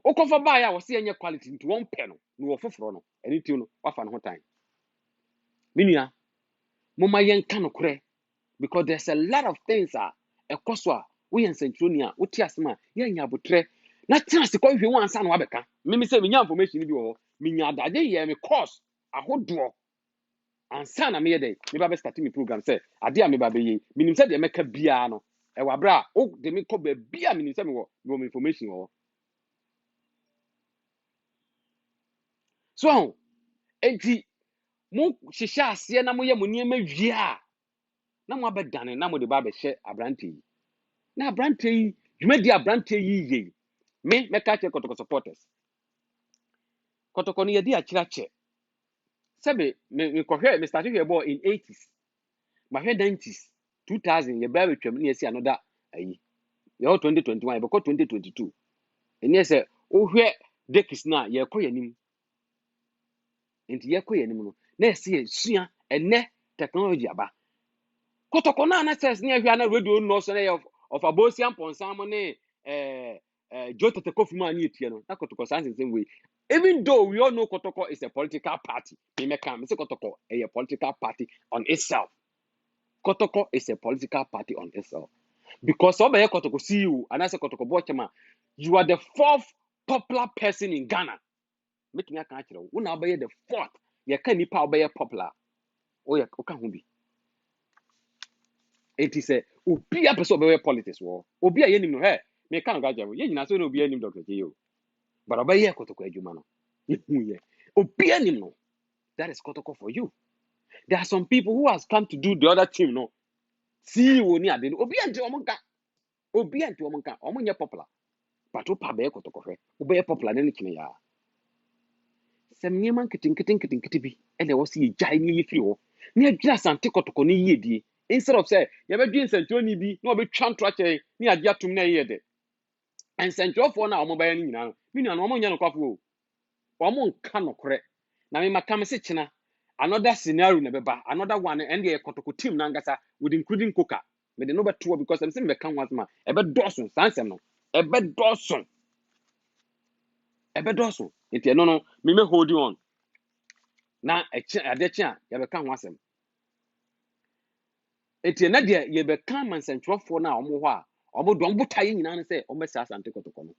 S1: okofa ba ya wo se enye quality nti won pɛ no no wo foforo no eni ti no wafa no ho time minua moma yenka no korɛ because there's a lot of things ekoso a wo yen centroni a wo ti asema ye nya abotre na tena se kwa hwe wan ansa na wabeka mimi se minya information bi wo minya adade ye me course ahodo ansa na me ye dey me ba be start me program say ade a me ba be yi minim se de meka bia no e wa bra o de me ko ba bia minim se me wo information wo so enti mo hyehyɛ ase na mo ye mo niema wie a na mo abedane na mo de ba be hye abrante yi na abrante yi dwumadi abrante yi ye me meka che kotoko supporters kotoko no ye di akira che sebe me kohwe me start here ball in 80s ma hwe 90s 2000 ye ba betwam na ye si another ayi ye 2021 ye beko 2022 eni se ohwe dekis na ye kɔ yanim enti ye kɔ yanim no na ye se ye sua ene technology aba kotoko na access na hwe na radio no so na ye of abosian ponsam ne Jota Kofi man tie no na kotoko sans same way even though we all know kotoko is a political party me can say kotoko is a political party on itself kotoko is a political party on itself because obey kotoko see you and I say kotoko bochema you are the fourth popular person in Ghana make me can actually when obey the fourth you can nipa obey popular oh yeah okay hu bi it is a obi a person obey politics wo obi a yenim no he me kan gaja ye nyina so no obi anim Dr. J.O. but obey kotoko adwuma no yehu ye obi anim no that is kotoko for you. There are some people who has come to do the other team no see woni ade no obi ante omonka omonye popular but o pa be kotoko hwe obe popular ne kine ya sem nyema nkitin bi ele wo se jai ni yefiri ho ne adwira asante kotoko ne yedie instead of say ye be dwen centroni bi na obe twa ntwa che ne ade atum na yede and centrofo na omo ba ya ni nyina no mi nua no omo nya no kwafo o omo nka no kore na me makam se china another scenario na beba another one and the kotoko team na ngasa with including coca me de no beto because I'm saying me kan wasma e be dosun sansem no e be dosun enti no me hold you on na ade chi a ye be kan wasem enti na de ye be kan man centrofo na omo ho a omo don botaye nyina ne se omo sa asante kotoko no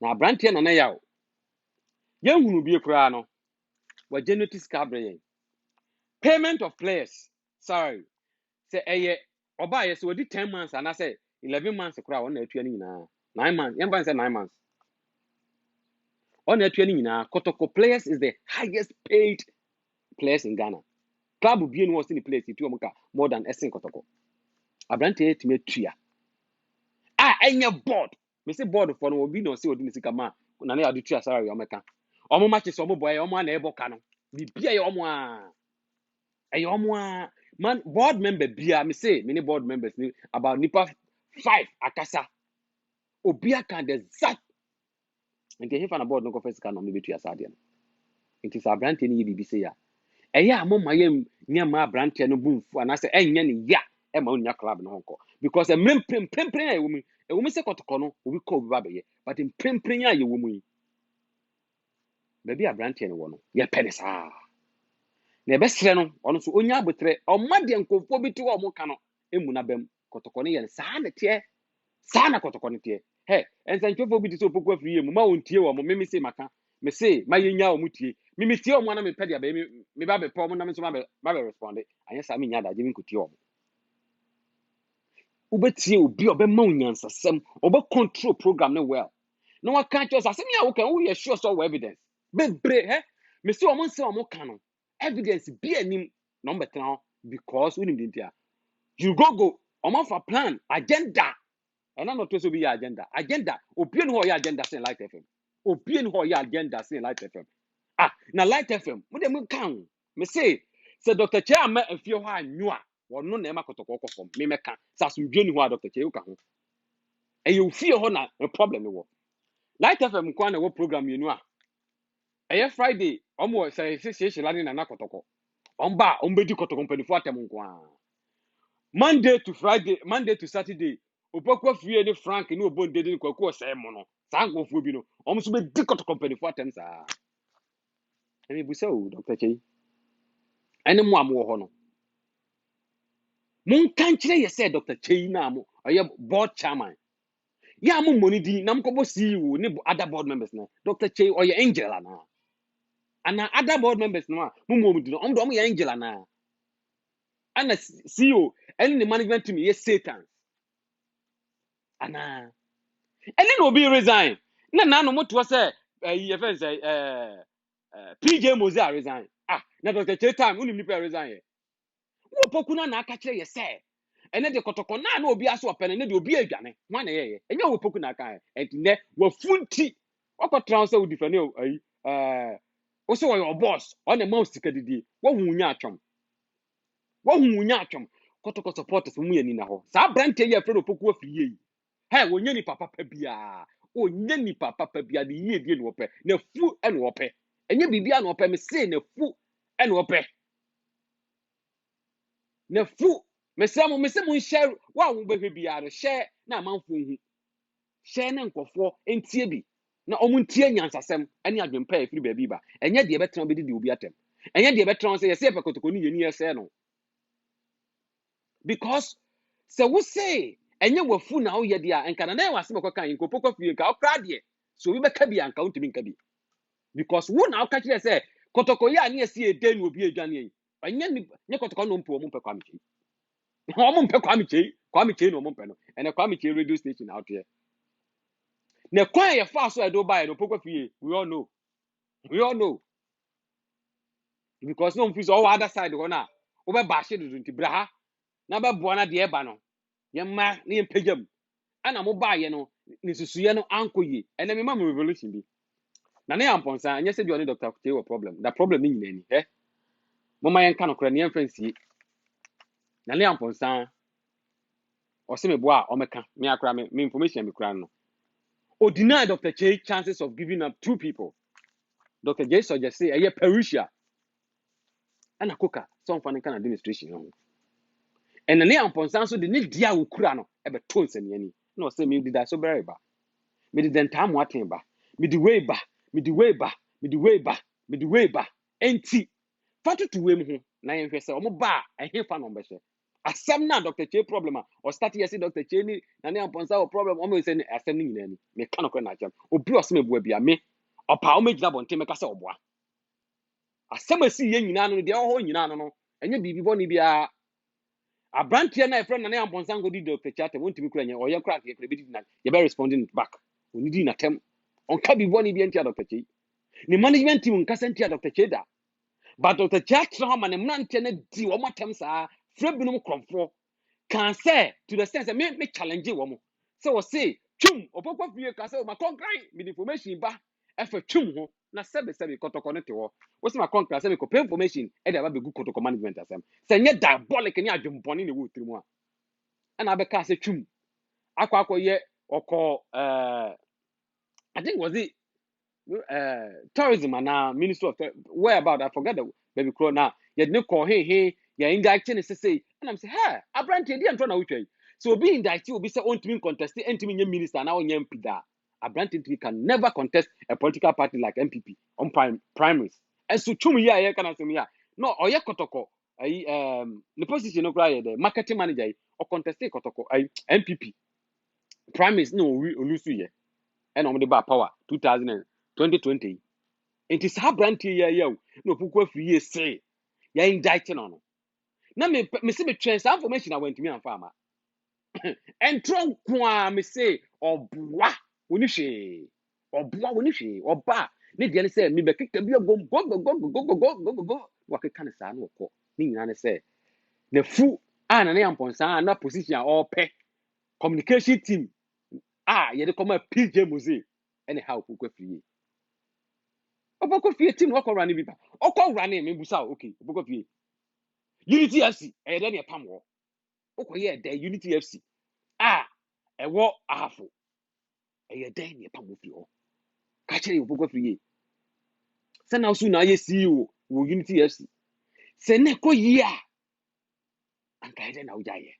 S1: na abrantie na yawo ye hunu bie kura no wa genetics cabre payment of players sorry say oba yes we did 10 months and I say 11 months kura on na atua ni nyina 9 months yamba say 9 months on na atua ni nyina kotoko players is the highest paid players in Ghana club bi no was in the place itu omka more than Essen kotoko abrante etime tua enya board me say board for no obi no say odi sika ma na na adu tua salary omeka omo matches omo boy omo na eboka no bibia ye omo a man board member bia me say many board members about nipa 5 akasa obia kan the exact nke hefa na board no confess kan no me betu asade no it is abrante ni bibi say ya eya amoma yem nyama abrante no bumfu anase enye ne ya e ma onya club no honko because e mrempremprem ya ewumi se kotoko no obi ko obi ba beye but mpremprem ya ye womu yi baby abrante no wo no ye pene saa na ebesre no ono so onya abotre omade nkofo bi ti wo mo ka no emu na bam kotoko no ye saa na tie saa na kotoko no tie he ensanchofo bi ti so pokwa free emu ma ontie wo mo me se maka me se ma yenya wo mutie me tie wo mo na me pede aba me ba be po mo na me so ma be respond anya saa me nya da je me nkutie wo ubetie obi obema onyansasem obe control program no well no one can't just asem ya wo kan wo ye sure so evidence bebre he me se wo mo nse wo mo ka no evidence be anim no betra because we need dia you go omo for plan agenda and not to so be agenda obi no ho ya agenda say Light FM obi no ho ya agenda say Light FM na Light FM mo dem kan me say Dr. Chiama afie ho anwo a wono na e makotoko kokofom me meka sasundwe ni ho a Dr. Chiu ka ho e ye ofie ho na problem wo Light FM kwa na wo program yenu a e Friday omo say lani na nakotoko omba ombedi kotoko mpanifo atem nko a Monday to Saturday opokwa fie ni Frank ni obonde ni kwaku osem no saa nkɔfoɔ bi no ɔmo nso bɛdi kɔtɔkɔ mpanimfoɔ atɛm saa ɛna ebusa o Dr. Chei ɛne mo a mowɔ hɔ no monka nkyerɛ yɛ sɛ Dr. Chei na mo ɔyɛ board chairman yɛ a mo mmɔ ne din na mokɔbɔ CEO ne other board members na Dr. Chei ɔyɛ angel ana other board members no a mo mmɔ mu di no ɔmo de ɔmo yɛ angel ana ana CEO ɛne ne management team yɛ Satan ana ɛne na obi resign na nano motoɔ sɛ yɛfɛ sɛ PJ Mose resign na Dr. Chei time wonim nipa resign yɛ wo poku na aka kyerɛ yɛ sɛ ɛne de kɔtɔkɔ na obi aso ɔpɛ ne de obi adwane ho na yɛyɛ ɛnyɛ wo poku na aka yɛ ɛnti nɛ wafunti ɔkɔtra sɛ wo difane ayi wo sɛ wɔyɛ boss ɔne ma sika didie wohu nya atwom kɔtɔkɔ supporters mu yɛ ni na hɔ saa brante yɛ frɛ no poku afiri yi hey wonye ni papa pa bia onye ni papa pa bia de yie die no wɔpɛ na fu ɛna wɔpɛ ɛnyɛ bibia na wɔpɛ me say na fu ɛna wɔpɛ na fu me say mo share wa wo behwe bia no share na amanfo hu share na nkɔfo entie bi na ɔmo ntie nyansasɛm ɛne adwempa efiri baabi ba ɛnyɛ de ɛbɛtena obedi de obi atem ɛnyɛ de ɛbɛtena sɛ yɛsɛ pɛkotoko ni yeni yɛsɛ no because sɛ wo say ɛnyɛ wafu na woyɛ de a enka na wase bɛkɔ kan nkopokɔ fie ka okra de so obi bɛka bi anka wontumi nka bi because wo na woka kyerɛ sɛ kotoko ya ne yɛsi eden obi adwane yi ɛnyɛ ni ne kotoko no mpo ɔmo mpɛ Kwame Chei ɔmo mpɛ Kwame Chei no ɔmo mpɛ no ɛnɛ Kwame Chei radio station out here na kwan yɛ fa so ɛdo ba yɛ no pokɔ fie we all know because no mfi so ɔwɔ other side hɔ na wo bɛ ba hye dodo nti bra ha na bɛ boa na de ɛba no yɛma ne yɛmpɛgyam ana mo ba yɛ no ne susuye no anko yi ɛnɛ me ma mo revolution bi na ne amponsa anyɛ sɛ bi ɔne Dr. Chei wɔ problem da problem ne nyina ni mo ma yɛnka no kora ne yɛmfa nsie na ne amponsa ɔsɛ me boa ɔmɛka me akora me information me kora no o deny Dr. Chei chances of giving up two people Dr. Chei suggest say ɛyɛ Perusia ana koka so mfa ne kan administration ho ɛna ne amponsa so de ne dia okura no ɛbɛto nsɛm ani na ɔsɛ me dida so bɛrɛ ba me de ntaa mo aten ba me de wei ba enti fatutu wei mu ho na yɛhwɛ sɛ ɔmo ba ɛhe fa no mbɛhwɛ asɛm na Dr. Chei problem or start yɛsɛ Dr. Chei ni na ne amponsa wɔ problem ɔmo sɛ ne asɛm ne nyina ni me ka no kɔ na akyɛm obi ɔsɛ me bua bia me ɔpa ɔmo gyina bɔnten me ka sɛ ɔboa asɛm asi yɛ nyina no deɛ ɔhɔ nyina no ɛnyɛ bibi bɔne bia abranteɛ na ɛfrɛ na ne amponsa ngodi Dr. Chei atem wontumi kura nyɛ ɔyɛ kura yɛ kura bi di na yɛ bɛ responding back onidi na tem ɔnka bibi bɔne bia ntia Dr. Chei ne management team nkasa ntia Dr. Chei da but Dr. Chei atena hɔ ma ne mmeranteɛ no di wɔn atem saa frɛ binom krɔmfoɔ kan sɛ to the sense me challenge wɔn sɛ wɔse twum ɔpɔpɔ fie ka sɛ ma kɔnkran me information ba ɛfɛ twum ho na sɛbesɛbe kɔtɔkɔ no te hɔ wɔse ma kɔnkran sɛ me kɔpɛ information ɛde aba bɛgu kɔtɔkɔ management asɛm sɛ nyɛ diabolic ne adwempɔne ne wɔ tirim a ɛna abɛka sɛ twum akɔyɛ ɔkɔ I think was it tourism and Ministry of where about I forget the baby crow now. You didn't call hey you indicted and say and I'm saying hey I brand and trying to so being indicted will be say on to me contest and minister now on MP da a brand can never contest a political party like MPP on primaries and so to me yeah can I say yeah no or yeah kotoko the position of the marketing manager or contest kotoko MPP primaries no lose you and on the bar power 2020 it is how brand here yo no pukwa free say ya indicting on na me see me transfer information I went to me and farmer and tron kwa me say obwa woni hwe oba ne de ne say me be keka bi go wa keka ne sa na okọ ni nyina ne say na fu na ne amponsa na position all pɛ communication team ye de come PJ Mose anyhow pukwa free Oboko fie team wako run bi ba. Oko run me busa okay. Oboko fie. Unity FC e de ne pam wo. Oko ye de Unity FC. E wo ahafo. E de ne pam wo fie ho. Ka kire oboko fie. Se na so na ye CEO wo Unity FC. Se ne ko yi a anka de na ujaye.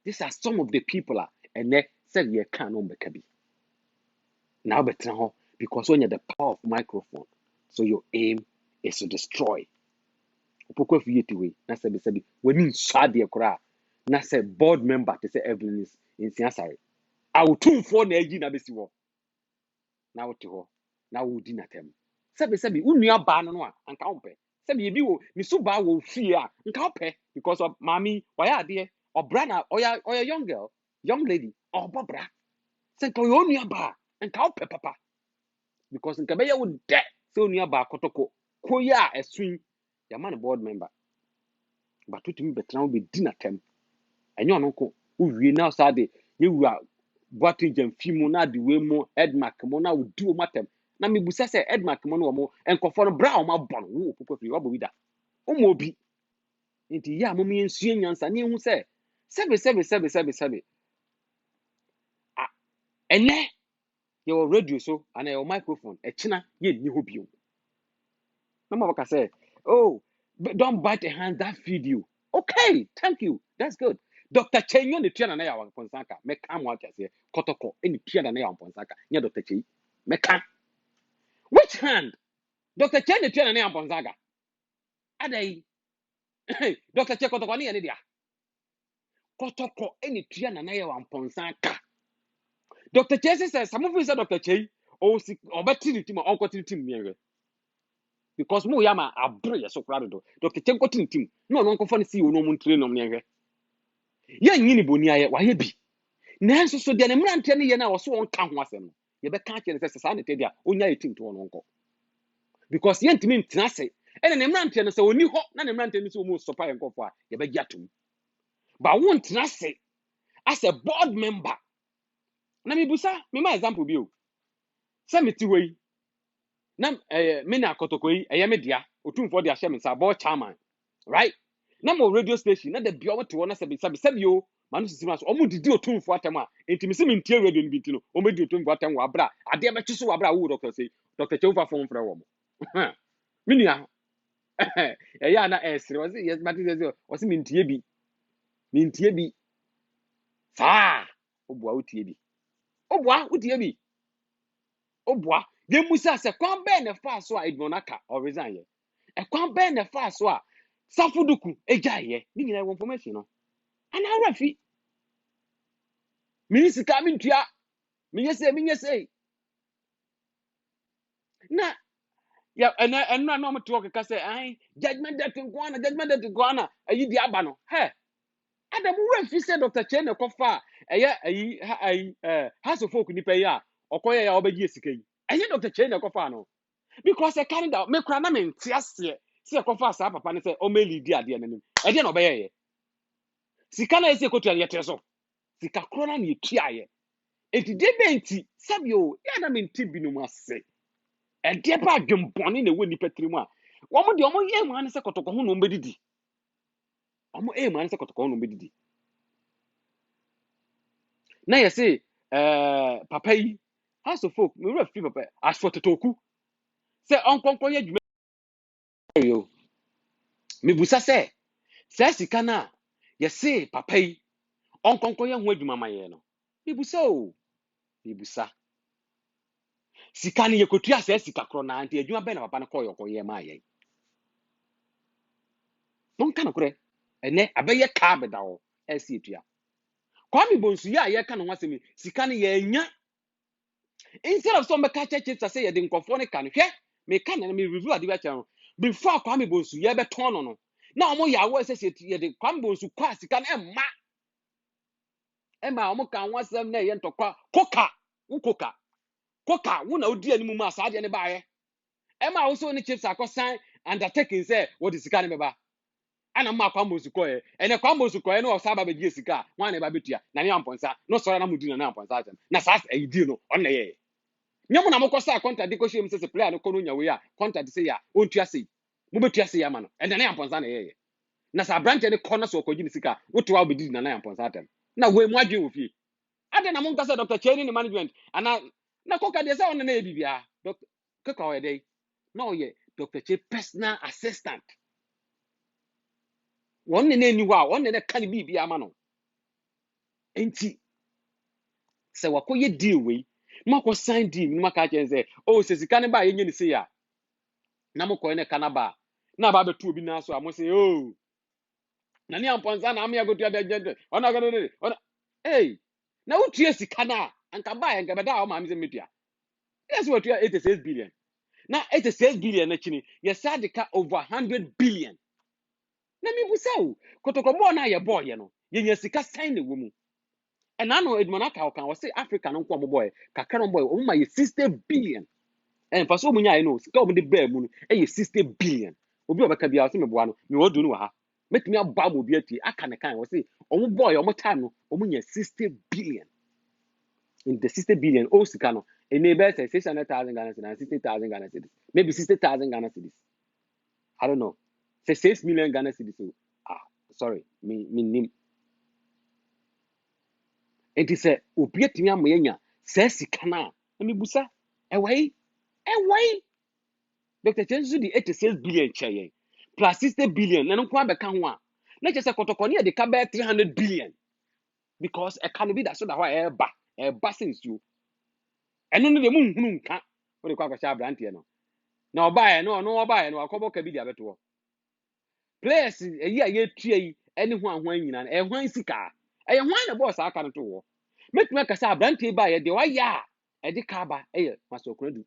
S1: These are some of the people and they say ye can no make bi. Now better ho because when you the power of microphone, so your aim is to destroy. Upoko fiyeti we na sebi when you shade kura na say board member to say Evelyn is in Siasare. I will tune for na egi na besi wo. Na wote ho. Na wo di na tem. Sebi unua ba no a anka wo pe. Sebi ebi wo ni so ba wo fie a anka wo pe because of mami why ade obra na oya young girl, young lady, obobra. Se nka yo nua ba anka wo pe papa because nka be ye wo de se onua ba kotoko koya esun ya man board member. But to me better now be dinner tem. And you know, we now started you are what in Fimu na the way more Edmark Mona would do matem. Na me busa say Edmark Mono mo and conform brown ma bon who people free what with that. Omobi into ya mummy and Sians and you say 7. And there your radio so and your microphone a china ye ni hope you. Mama Waka say, oh, but don't bite the hand that feed you. Okay, thank you. That's good. Dr. Chenyo ni tia na ya wa ponsaka. Meka mo aka say kotoko eni tia na ya wa ponsaka. Nya Dr. Chenyi. Meka. Which hand? Dr. Chenyo tia na ya wa ponsaka. Adai. Dr. Chenyo kotoko ni dia. Kotoko eni tia na ya wa ponsaka. Dr. Chenyo says some of you say Dr. Chenyi o si obeti ni team o kwati team mi because mo yama abro ye so krado do. Dr. Chenyo kwati team. No nko fo ni si no mu train no mi ye nyini boni aye wa ye bi nanso so de ne mrante ne ye na wo so won ka ho asem no ye be ka kire se sa ne te dia onya ye tim to no nko because ye ntimi ntina se ene ne mrante no se oni ho na ne mrante no se wo mu sopa ye nkofo a ye be giatum ba won ntina se as a board member na me busa me ma example bi o se me ti wei na me na kotokoi eye me dia otumfo dia hye me sa board chairman right na mo radio station na de bia wo te wo na se bi o manu sisi so omo didi otumfo atem a enti me ntie radio ni binti no omo didi otumfo atem wa bra ade be twiso wa bra wo doctor say Dr. Cheufa fon frɛ wo mo minia ya na esre wo say yes but wo say me ntie bi sa obua wotie bi obua wotie bi obua ye musa se kwan be na fa so a edmonaka or resign ye e kwan be na fa so a safuduku ejaye ni nyina information no ana rafi minisika mintua minyese na ya and na no to ka say ai judgment that ngwana ayi di aba no he adam rafi say Dr. Chene kofa ayi house of folk ni pe ya okoye ya obaji esika yi ayi Dr. Chene kofa no because I carry down me kra na me ntiase se kofa sa papa ne say o me lead ade nanim e de na obeye sika na ese kotu ya teso sika krona na etuaye enti de benti sabio ya na me nti binum ase e de ba dwempone na woni patrimu a wo mo de omo ye mu ane se kotoko ho no mbedidi omo mu ane se kotoko ho no mbedidi na ye say papa yi house of folk me refi papa as for totoku se onkonkon ye dwuma yo me busa se sika na ye say papa yi onkonkon ye ho adwuma maye no me busa o me busa sika ne ye kotua se sika kro na anti adwuma be na papa ne koyo koye ma ye non kan kure ene abeye ka be da wo esi etua kwami bonsu ya ye ka no wasemi sika ne ye nya instead of some ka church say ye de nkofo ne kan hwe me ka na me review ade ba chan before kwami bonsu ye be ton no na omo ya wo se ye de kwami bonsu kwa sika ne emma omo kan wasem na ye ntokwa koka wo na odi animu ma sa ade ne ba ye emma wo so ne chips akosan undertaking say what is sika ne ba ana ma kwambo suko ene kwambo suko no osaba be die sika wan na ba betua na ne amponsa no soro na mudi na amponsa atem na sa di no on na ye nyamo na mokosa contract de ko hwem se player no kono nyawe a contract se ya ontua sei mo betua sei ya ma no ene na amponsa na ye na sa branch ne kono so okogi sika woto wa be di na amponsa atem na we mu adwen ofie ade na mo nkasa Dr. Cheni ni management ana na koka de se on na ye bibia Dr. koka o ye na o ye Dr. Che personal assistant one ne ni wa one ne ka ne bibia ama no enti se wakoye deal we Mako sign deal, maka chen say, oh, says you can't buy any say ya. Namoko ene kanaba. Na ba betu obi na so say, oh, nani amponza na am ya go to the ona go do ona. Hey, na utie sika na anka buy anka beda o ma am say media. Yes, what you are 86 billion. Now 86 billion na chini. Yes, the car over 100 billion. Na mi busa o. Kotoko na ye boy ye no. Ye sika sign the woman. And I know Edmonaka can say Africa no kwa boy. Kakara boy o ma ye 60 billion. And for so many I know, sika o de bear mu e 60 billion. Obi obeka bia so me boa no. Me wodu no ha. Make me aba mo bi ati aka ne kan o say o boy o time no o nya 60 billion. In the 60 billion o sika no. A neighbor says 600,000 Ghana cedis and 60,000 Ghana cedis. Maybe 60,000 Ghana cedis. I don't know. Say 6 million Ghana cedis. Sorry. Me nim. And he said, Upiet me amenya, says he cana. Let me busa. Away. Dr. Chensu the 86 billion chaye. Plus 60 billion. And I'm become one. Let's just say Kotokonia the cabe 300 billion. Because a can be that so that why a basins you. And only the moon can't. What do you call a sharp brand here? No buy no buy no akobo ka bi dia beto players ye tue anyone when nyina e hwan sika e hwan na boss aka no to wo make me ka sa brand ba ye de wa ya e de ka ba e masokradu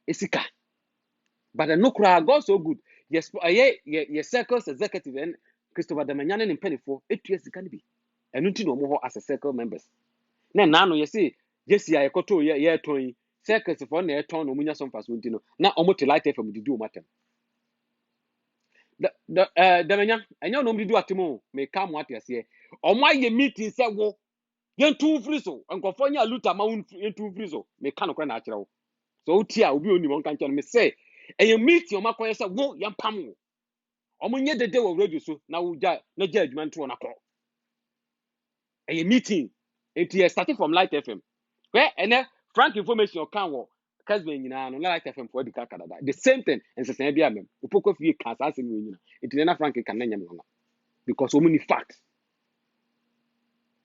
S1: esika but no kra God so good yes ye circles executive and Christopher Damanyane ne penifo etue sika ne bi enu ti no mo ho as a circle members na no ye say Jesse ayekoto ye ton circles for na ton no munya some pass wonti no na omo light FM didi o matem Damanya enyo no didi atemo me ka mo atese omo aye meeting say wo yen two free so enkofo nya luta ma yen free so me ka no kra na akere wo so uti a obi oni won kan me say enye meeting o makoye say wo yen pam wo omo nye dede wo radio so na wo ja na ja adwuma nto na ko enye meeting enti starting from light FM where ene frank information can wo kasbe nyina no light FM for the Canada the same thing and say bia mem upoko fie kan sa se nyina enti na frank kan na nyam no because o many facts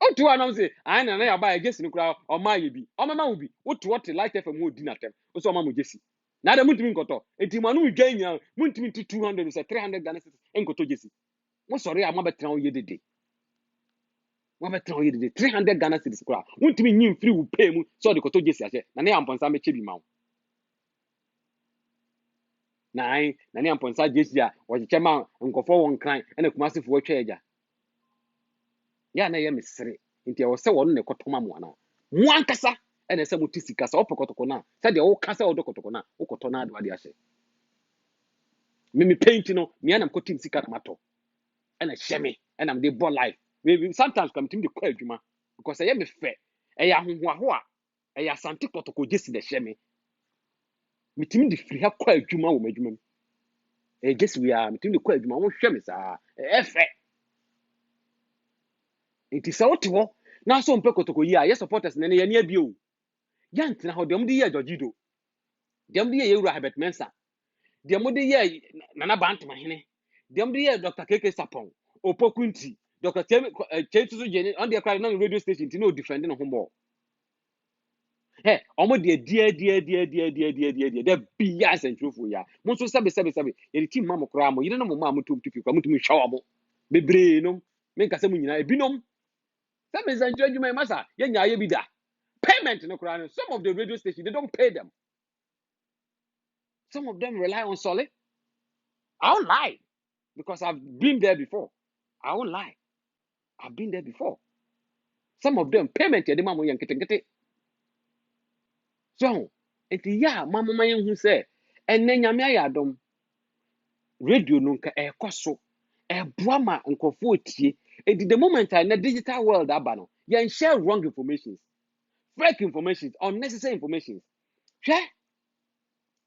S1: otu anam say ai na ya ba jesi no kura o ma ye bi o mama wo bi otu what light FM wo di na tem o so o ma mo jesi na da mutimi nkoto enti mo anu gwa nya mutimi 200 say 300 Ghana cedis enkoto jesi mo sori ama betra wo ye dede wa betra wo ye dede 300 Ghana cedis kura mutimi nyim free wo pay mu so de koto jesi ase na ya mponsa me chebi ma na ya mponsa jesi a wo chema nkofo won kran ena kumasefo wo twa eja ya na ye mesere enti e wo se wo ne kotoma mo ana mo ankasa ena se mo tisika sa opokotoko na se de wo kasa wo dokotoko na wo koto na ado ade ase me paint no me anam kotim sika na mato ena hyeme ena me de bo life we sometimes come tim de kwa adwuma because e ye me fe e ya hohoaho a e ya sante kotoko jesi de hyeme me tim de free ha kwa adwuma wo madwuma mi e jesi we are me tim de kwa adwuma wo hweme sa e fe enti se wo te ho na so mpe kotoko yi a ye supporters ne ye ne abio ya ntina ho de mo de ye jojido de mo de ye Ewura Herbert Mensah de mo de ye Nana Bantama hene de mo de ye Dr. KK Sapon Opokunti Dr. Chentuzu Jene on the cry na radio station ti no defend no homo he omo de de bias and truthful ya mo so sabe ye team ma mo kra mo yire no mo ma mo tum tupi kwa mo tum hwa mo bebre no me nka se mo nyina ebinom sabe zanjo adwuma masa ye nya ye bi da payment no kra no some of the radio stations they don't pay them. Some of them rely on solid. I won't lie because I've been there before. I won't lie. I've been there before. Some of them payment ya de mama yan kete. So, enti ya mama yan hu say enne nyame ayadom radio no nka ekoso ma nkofo tie. Enti the moment in the digital world abano, you share wrong information, fake information, unnecessary information. Hwe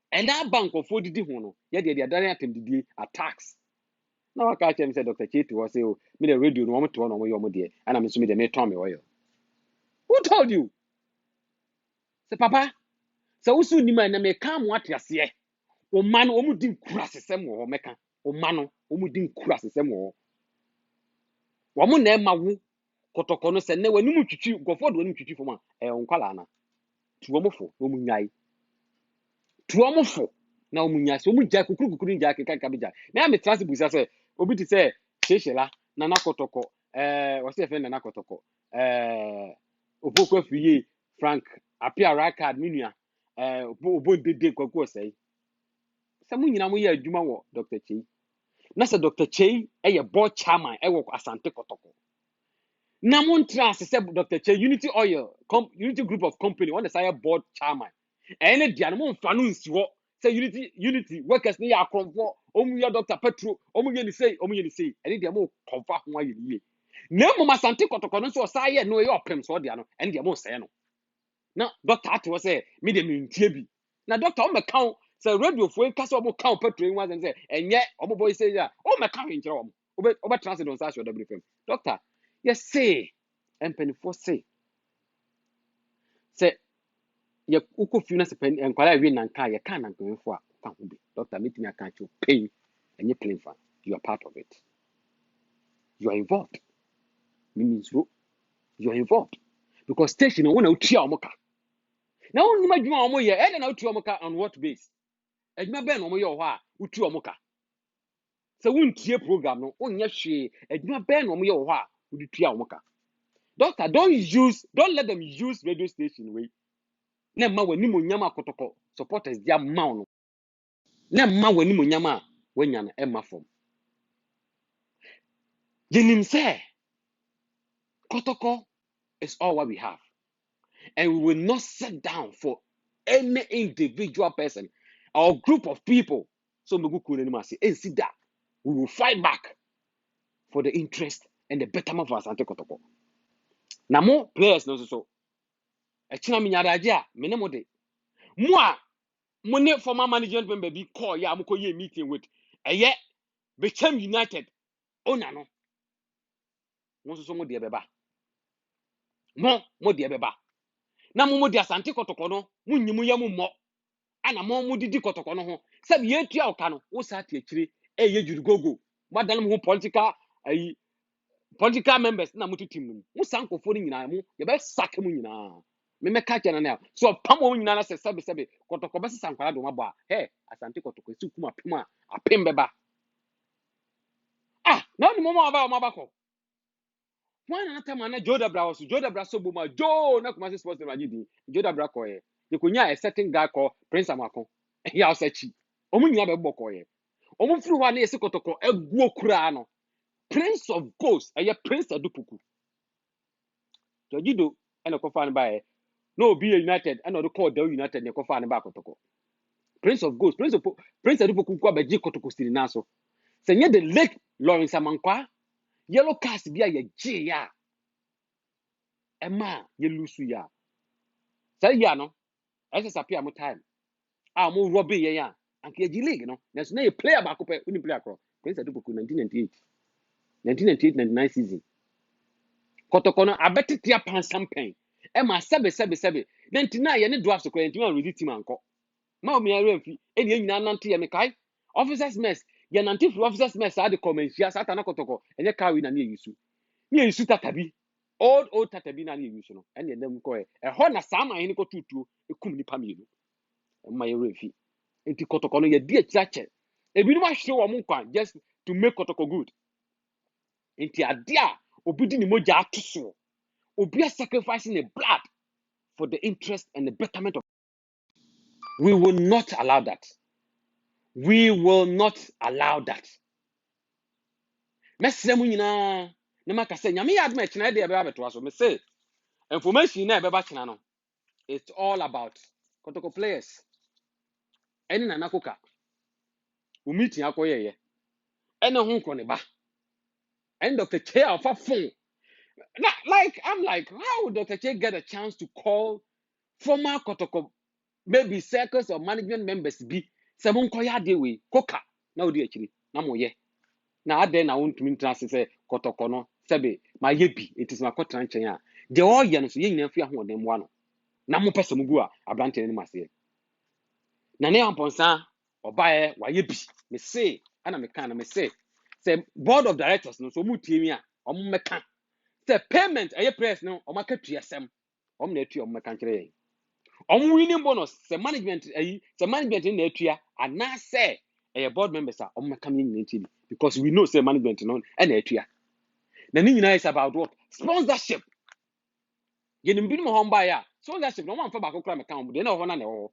S1: and that bank of 40 di ho no ye de adare atem didi attacks. Na waka chem say Dr. Chiti was say oh me the radio no want to no yo mo de and I'm so me the me turn me oil. Who told you? Say papa, say usu ni man na me ka mo atiase. O man o mu din kura sesem wo meka. O man o mu din kura sesem wo. Wo mo na ma wo kotoko no se ne wani mu twitwi gofo do wani twitwi foma onkwala na tuomofo no mu nyai tuomofo na o mu nyai so mu gya kukuru gya keka bija na ya me trans busa se obi ti se chechela na kotoko o se fe na kotoko opokwa fiye Frank apia record minua obo dede kwaku osei se mu nyina mu ye adwuma wo Dr. Chei na se Dr. Chei eye board chairman wo Asante Kotoko na mon trans se Dr. Chei Unity Oil Unity Group of Company on the side board chairman ene dia no mfa no nsi ho se Unity workers ne ya akonfo omu ya Dr. Petro omu ye ni sei ene dia mo konfa ho aye ni na mo Asante Kotoko no so saye no ye opem so dia no ene dia mo sey no na doctor ate say me de me ntie bi na doctor o me kan say radio fo nka say o mo kan Petro nwa say enye o mo boy say ya o me kan nkire o mo o be translate on say WFM doctor yes say empany for say ye uko fi na se pen enkwala wi nan kan ye kan nan kan fo a kan ho bi doctor metimi aka cho pain enye plain fan you are part of it you are involved means you are involved because station no na utua o mo ka na wonu madwuma o mo ye e na utua o mo ka on what base adwuma ben no mo ye ho a utua o mo ka se wuntie program no onye hwe adwuma ben no mo ye ho a utua o mo ka doctor don't let them use radio station way na ma wani mo nyama kotoko supporters dia ma no na ma wani mo nyama wanya no e ma fom yenim say kotoko is all what we have and we will not sit down for any individual person or group of people so megu ku nani ma say ensi da we will fight back for the interest and the betterment of Asante Kotoko na mo players no so e china me nyadaje a me ne mo de mo a mo ne former management member bi call ya mo ko ye meeting with eye became United owner no mo so mo de beba mo de beba na mo de Asante Kotoko no mo nyimu ya mo ana mo didi Kotoko no ho se bi etua oka no wo sa tie kire ye jurugogo madan mo political members na mutu team no mo sankofo ni nyina mo ye be sack mo nyina me meka kye na so pam mo nyina na se sebe Kotoko be sankwala do mabo a he Asante Kotoko si kuma pem a apem beba na ni mo ma ba ko wana na tama na Joda Bra was Joda Bra so boma Jo na kuma sports na gidi Joda Bra ko ye ye konya a certain guy called Prince Amako ya osachi omu nyina be boko ye omu firi wa na yesi Kotoko eguo kura no Prince of Ghosts Prince Adupuku Jojido ene ko fan ba no be United ene do call the United ne ko fan ba Kotoko Prince of Ghosts Prince Adupuku ko abaji Kotoko siri na so se nye the Lake Lawrence Amankwa yellow cast bia ye je ya ema ye lusu ya say ya no ese sapia mo time mo robe ye ya anke ye league no na so na ye player ba ko pe uni player ko Prince Adupuku 1998 99 season Kotoko no abetetia pan campaign ema sebe 99 ye ne draft ko enti ma ready team anko ma o mi ara mfi eni anyina nante ye me kai officers mess ye nante free officers mess ade commencia sata na Kotoko enye kawi na ne yisu ne yisu tatabi old tatabi na ne yisu no ene dem ko ho na sama hin ko tutuo ekum ni pamielu ma ye refi enti Kotoko no ye di akirache ebi no ahwe wo mo nkwan just to make Kotoko good enti ade a obidi ni moja atoso obi a sacrificing the blood for the interest and the betterment of we will not allow that mesre mu nyina na maka say nyame yad ma kina de ebe abeto aso me say information na ebe ba kina no it's all about Kotoko players eni na nakoka o meeting akoye ye ene ho nko ne ba and Dr. Che of a phone like I'm like how would Dr. Che get a chance to call former Kotoko maybe circles or management members be seven koya de we koka na odi akiri na moye na ade na wontumi ntrase se Kotoko no sebe ma ye bi etis ma kotra nchen a de o ye no so ye nyina fi ahodem wa no na mo pese mugu a abrante ne mase na ne amponsa obae wa ye bi me say ana me kan na me say board of directors no so mu tie mi a omo meka the payment a press no o maka tuasem o na atua o maka nkire yen winning bonus the management the management na atua ana say board members are o maka me nyina because we know say management no na atua na ni nyina is about what sponsorship yenim bi no ho mba ya sponsorship no man fa ba kokora meka ho de na ho na ho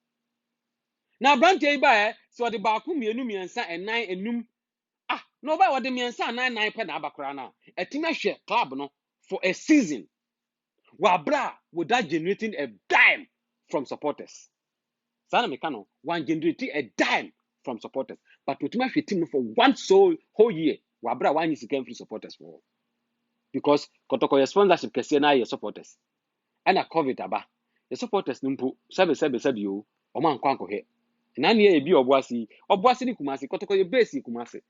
S1: na brand yi ba so de ba ko mienu miensa enan enum no ba wode miensa anan nan pe na abakora na etime hwe club no for a season wabra without generating a dime from supporters sana meka no one generating a dime from supporters but otime hwe team no for one whole year wabra one is again free supporters for because kotoko your sponsorship kese na your supporters and a covid aba the supporters nimpo sebe o man kwanko he na ne e bi oboase ni kumase kotoko your base kumase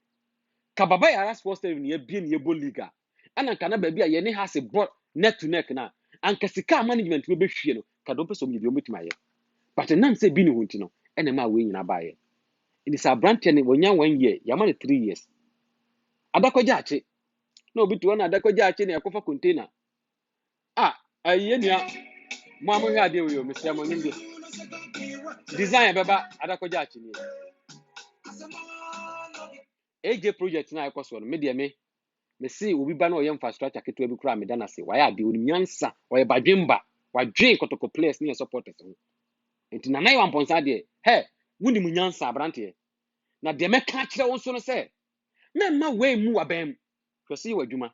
S1: kababa ya sports stadium ne bie ne bo liga ana kana ba bia ye ne ha se ball neck to neck na anka sika management we be hwie no kado peso mi bi o metima ye but nan se bi ne hunti no ene ma we nyina ba ye ini sa branch ne wonya 1 year ya ma ne 3 years adakọja achi na obi tuwa na adakọja achi na yakofa container ayi nua mo amụghị adị ewe o mesịa mo nyinde design beba adakọja achi ni AJ project na ayekọso no media me see obi ba na oyɛ infrastructure ketewa bi kura me dana se wayɛ ade onim nyansa ɔyɛ badwemba wadwen kotoko players ne supporters ho enti na nai wamponsa de he wunim nyansa abrante na de meka kyerɛ wo so no sɛ memma we mu abam hwese yi wadwuma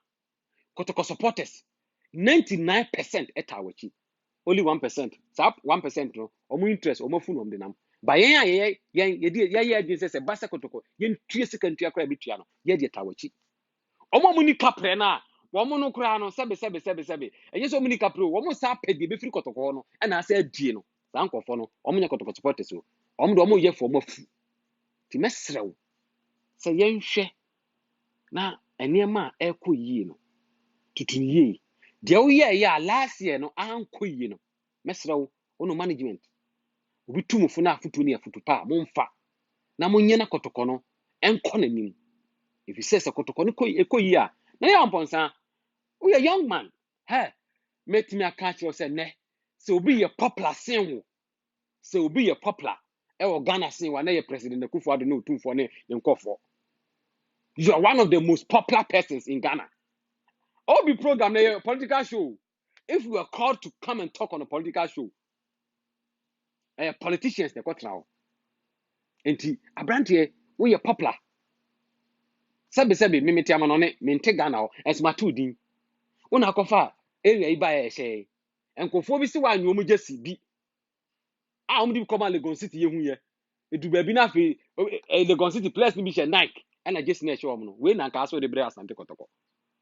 S1: kotoko supporters 99% eta wachi only 1% sap 1% no omo interest omo fu no om de nam ba yen ayɛ yen ye adwin sɛ basa kotoko yen tue sika ntua kra bi tua no ye de eta wachi omo mu ni kapre na womo no kra no sebe enye so mu ni kapre womo sa pedi be firi kotoko no na asa adie no sa nkofo no omo nya kotoko supporters o omo de omo ye fo omo fu ti mesrew sɛ yenhwɛ na enema ekɔ yie no tutun yie de wo ye ya last year no ankɔ yie no mesrew ono management obi tumfo na afutu ne afutu pa momfa na monye na kotoko no enkɔ nanim if you say kotoko no ekɔ yie a na ya mponsa we a young man met me a catch you say ne so obi ye popular sen wo so obi ye popular e wo Ghana sen wa na ye president Akufo-Addo no tumfo ne nkɔfo you are one of the most popular persons in Ghana. Obi program na political show. If we are called to come and talk on a political show, politicians they got now. Enti abrante we are popular. Sabi mimiti amanone mente Ghana o esma two din. Una kofa area iba e hye. Enkofo bi si wa anwo mu jesi bi. Omo di come Legon City ye hu ye. Edu ba bi na fe Legon City place ni bi hye Nike. Na jesi na hye omo no. We na nka so de bre Asante Kotoko.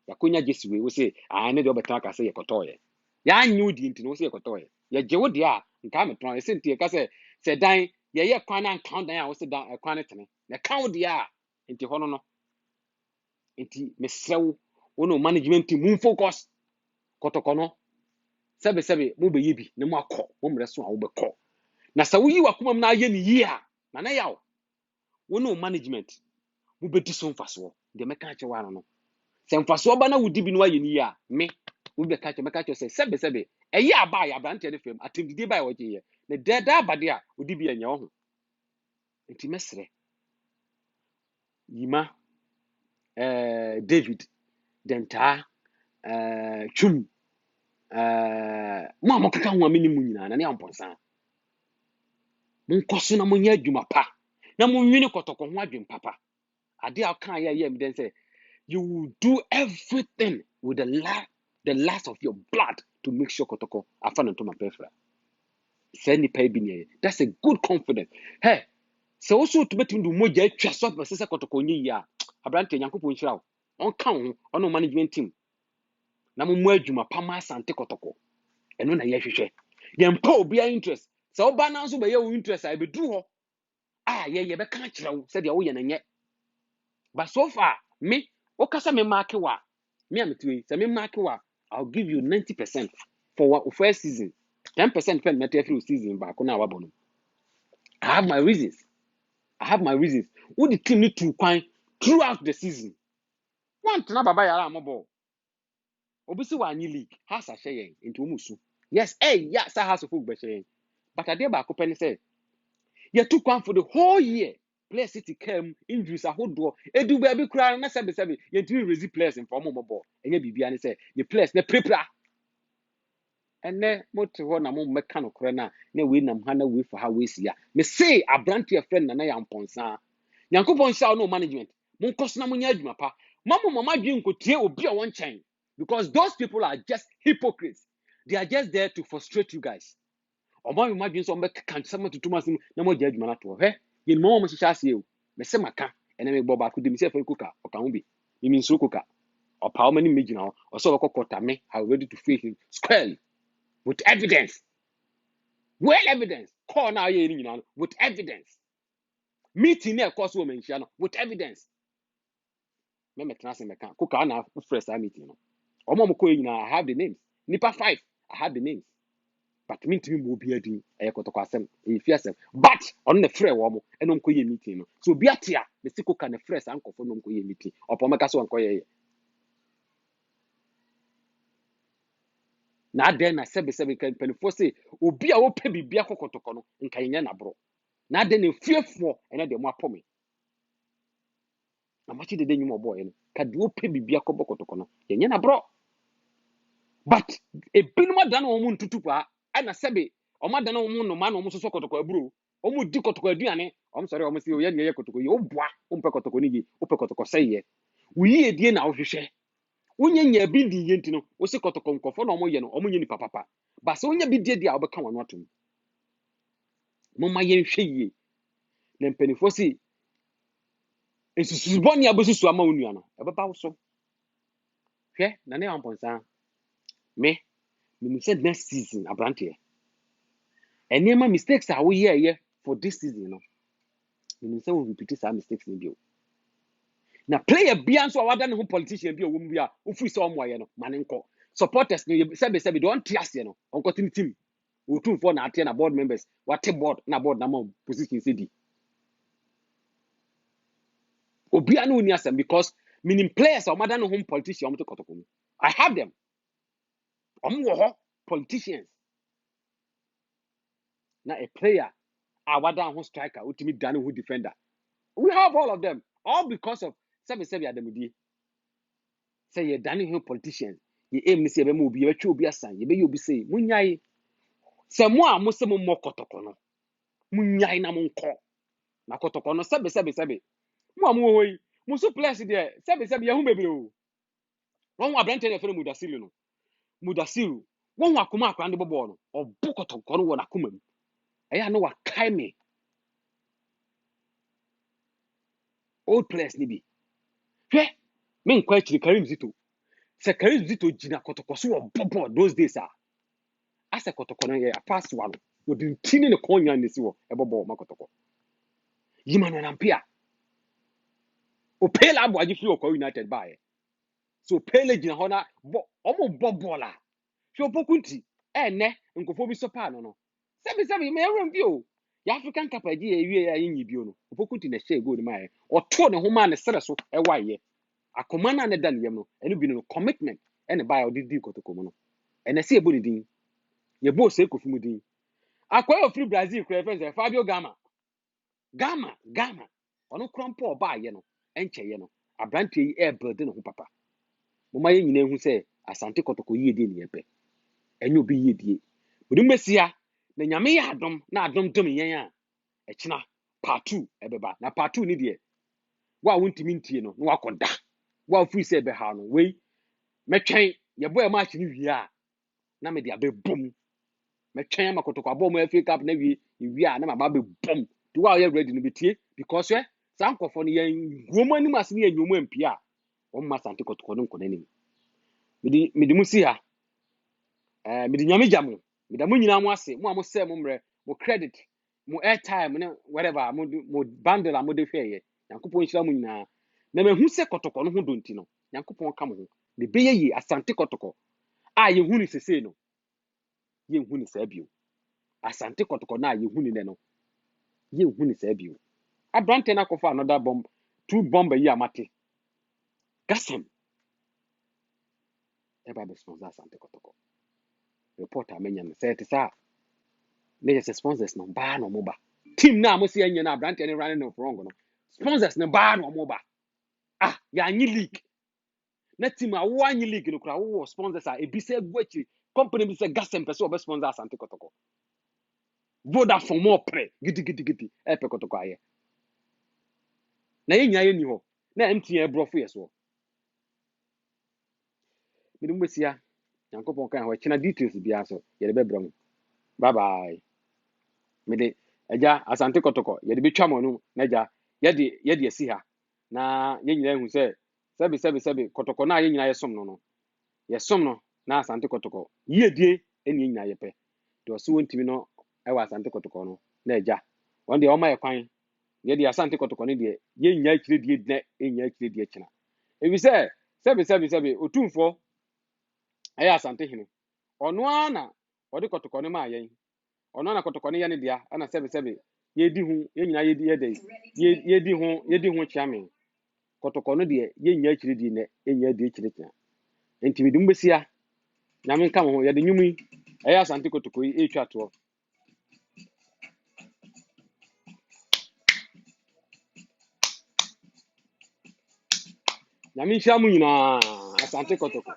S1: Yakonya jesi we say ne de obeta ka say yekotoye ya anyu di nti no say yekotoye ye jewo de a nka metron ye senti ka say dan ye kwan na nka dan a wo say dan kwan ne tene na kan de a nti hono no nti mesrew wono management team mun focus Kotoko no sebe mo be yebi ne mo akọ mo mre so a wo be kọ na sa wo yi wakoma na ye ni yi a na yawo wono management mo be di so mfaso de meka che wa no semfaso ba na wudi bi no aye ni ya me wo be ka che meka che se sebe eye aba ya brante ne fam atimdide ba ya wo ye ne deda abade a wudi bi anya wo ho enti mesre yima David Denta chum mo amokaka ho ameni mu nyina na ne amponsa mon koso na mon ye adwuma pa na mon nwini Kotoko ho adwem papa ade a kan ye me den say you will do everything with the last of your blood to make sure Kotoko afan to my perfra. Send the pay bi that's a good confidence. Hey, so also to betim do moja atwa so be say Kotoko nyi ya. Abrante Nyankopon hira on kan ho on management team. Na mo mu adwuma pa ma Asante Kotoko. Eno na ye hwehwe. Ye mpa obi interest. So oba na so be ye interest I be dru ho. Ye be kan kire wo say de wo ye na nye. But so far me okasa me mark wa me am tui say me mark wa I'll give you 90% for first season 10% pen metal through season back na wabono I have my reasons who the team need to kwan throughout the season one tena baba yara amobo obisi wa anyi league has a share into umusu yes yeah sa has of be share but ade ba ko pɛ ne say you took one for the whole year players city came injuries ahodo edu ba bi kura na sebe you timi resi players in form mo ball enye bibia ne say the players ne prepare ene mote ho na mo meka no kora na we nam ha na we for ha we sia me say abrante your friend na ya mponsa nyankopon sha no management mo nkoso na mo nya adwuma pa mama dwe nkotie obi a won chen because those people are just hypocrites. They are just there to frustrate you guys. Omo mi madwin so mbe kan sama tutumasim na mo gya adwuma na to he yin mo hyehyɛ ase o me se maka ene me boba ko de mi se fa kuka o kan ho bi mi nso kuka o pa o mani me gina o so ko kota me how ready to face him squarely with evidence well evidence call na ye ni nyina with evidence meeting na course wo menhia no with evidence me metena se meka kuka na fresh meeting no omo mo ko nyina I have the names nipa 5 I have the names but me ntimi mo obi adin e kotoko asem e fi asem but on the frɛ wo mo eno nko ye meeting no so obi atia me siko ka na frɛ san kofo no nko ye meeting opo meka so nko ye na den na sebe kan penifo se obi a wo pɛ bibia kokotoko no nka yenya na bro na den na fiefo ene de mo apome na machi de den nyum obo ye no ka de wo pɛ bibia kokotoko no yenya na bro but e binuma dan wo mu ntutu pa ana sebe o ma dan wo mu no ma no mo so kotoko aburo omu di kotoko aduane sorry omu si o ye ne kotoko ye oboa ompe kotoko ni gi ope kotoko seye uyi edie na ohwehwe unye nya bi di ye ntino o se kotoko nkofo na omu ye no omu nye ni papa ba se unye bi die dia obeka wano atum mo ma ye nhwe ye na mpanifo si esusu boni abesusu ama onua no ebeba wo so hwe na ne amponsa me say next season abrante enema mistakes are we here for this season no we say we repeat some mistakes in bio na player bia so awada ne ho politician bia wo mu bia ofu se omo aye no mane nko supporters no sebe don tiase no onko team otu for na ate na board members wate board na ma position se di obia no ni asem because meaning players awada ne ho politician omo to kotoko mu I have them omo wo ho politicians na a player awada ho striker ultimate dane ho defender we have all of them all because of sebe adamudi say ye dane ho politicians ye aim ni say be mo obi ye twa obi asan ye be ye obi say munyai se mo a mo se mo kotoko no munyai na mo nko na kotoko no sebe mo a mo hoyi mo so place there sebe ye hu bebre o won wa brante na fere mudasiru won wa kuma akran de bobo no obu kotoko no wo na kuma mu eya no wa kai me old players ni bi hwe me nkwa akiri Karim Zito se Karim Zito jina kotoko so wo bobo those days asa kotoko no ye pass one wo din tini ne konya nesi wo ebobo makotoko yima no nampia o pela abo agi fi okwa United bae so pele jina ho na omo bobola hwe opokunti ene nkofo bi so pa no sebe me ewron bi o ya African Cup agi ewie ya yin bi o no opokunti na share goal mai o to ne ho ma ne sere so ewaye akoma na ne dan yem no ene bi no commitment ene bae o di kotoko mu no ene se ebo ni din ye bo se kofi mu din akwa o free Brazil kura fence Fabio Gama ono krampo oba ye no enche ye no abrante yi e build no ho papa mo ma ye nyina hu se Asante Kotoko yie die ne yepe enyo bi yie die odi mesia na nyame ya adom na adom dom yen a echina part 2 ebeba na part 2 ni de wa wontimi ntie no na wakoda wa free se be ha no we metwen ye boy match ni wie a na me de abebom metwen makotoko abom FA Cup na wie a na ma be bom to wa ye ready no betie because sankofo no yen guomo anim ase ne enyomo ampia o ma Asante Kotoko no nkona nim midi musi ha midi nyame jamo midi mo nyina mo ase mo amose mo mre mo credit mo airtime ne whatever mo bundle a mo de hweye yankopon hira mo nyina na mehu se Kotoko no ho donti no yankopon ka mo ho ne beye yi Asante Kotoko a ye hu ni sese no ye hu ni sabio Asante Kotoko na ye hu ni ne no ye hu ni sabio abrante na kofa another bomb 2 bomb yi amate gasem eba be sponsor Asante Kotoko. Reporter menya no say it is a na sponsors no ba no mo ba. Team na mo se anya na brand any running no wrong no. Sponsors no ba no mo ba. Ah, ya anyi league. Na team a wo anyi league no kura wo sponsors a ebi se gwachi company bi se gas empese obe sponsor Asante Kotoko. Vodafone mo pre gidi epe Kotoko aye. Na ye nya ye ni ho. Na MTN brofo yeso. Me dum besia. Yankopon kan ho china details bia so ye de bebra mu. Bye bye. Me de eja Asante Kotoko ye de betwa mo no na eja ye de esi ha. Na ye nyina hu se sebi Kotoko na ye nyina ye som no. Ye som no na Asante Kotoko. Ye die eni nyina ye pe. De oso wontimi no e wa Asante Kotoko no na eja. Won de o ma ye kwan. Ye de Asante Kotoko ne de ye nya akire die de enya akire die china. Ebi se sebi otumfo eya Asante hene. Ono ana odi Kotoko ne ma yen. Ono na Kotoko ne ye ne dia ana sebi ye di hu ye nyina ye di ye de ye di hu chiame. Kotoko no de ye nya akire die ne enya die akire china. Enti bi dum besia nyame nka mo ho ye de nwumi eya Asante Kotoko yi etwa to. Nyame nhia mu nyina Asante Kotoko.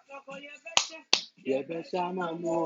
S1: Ye be shama mo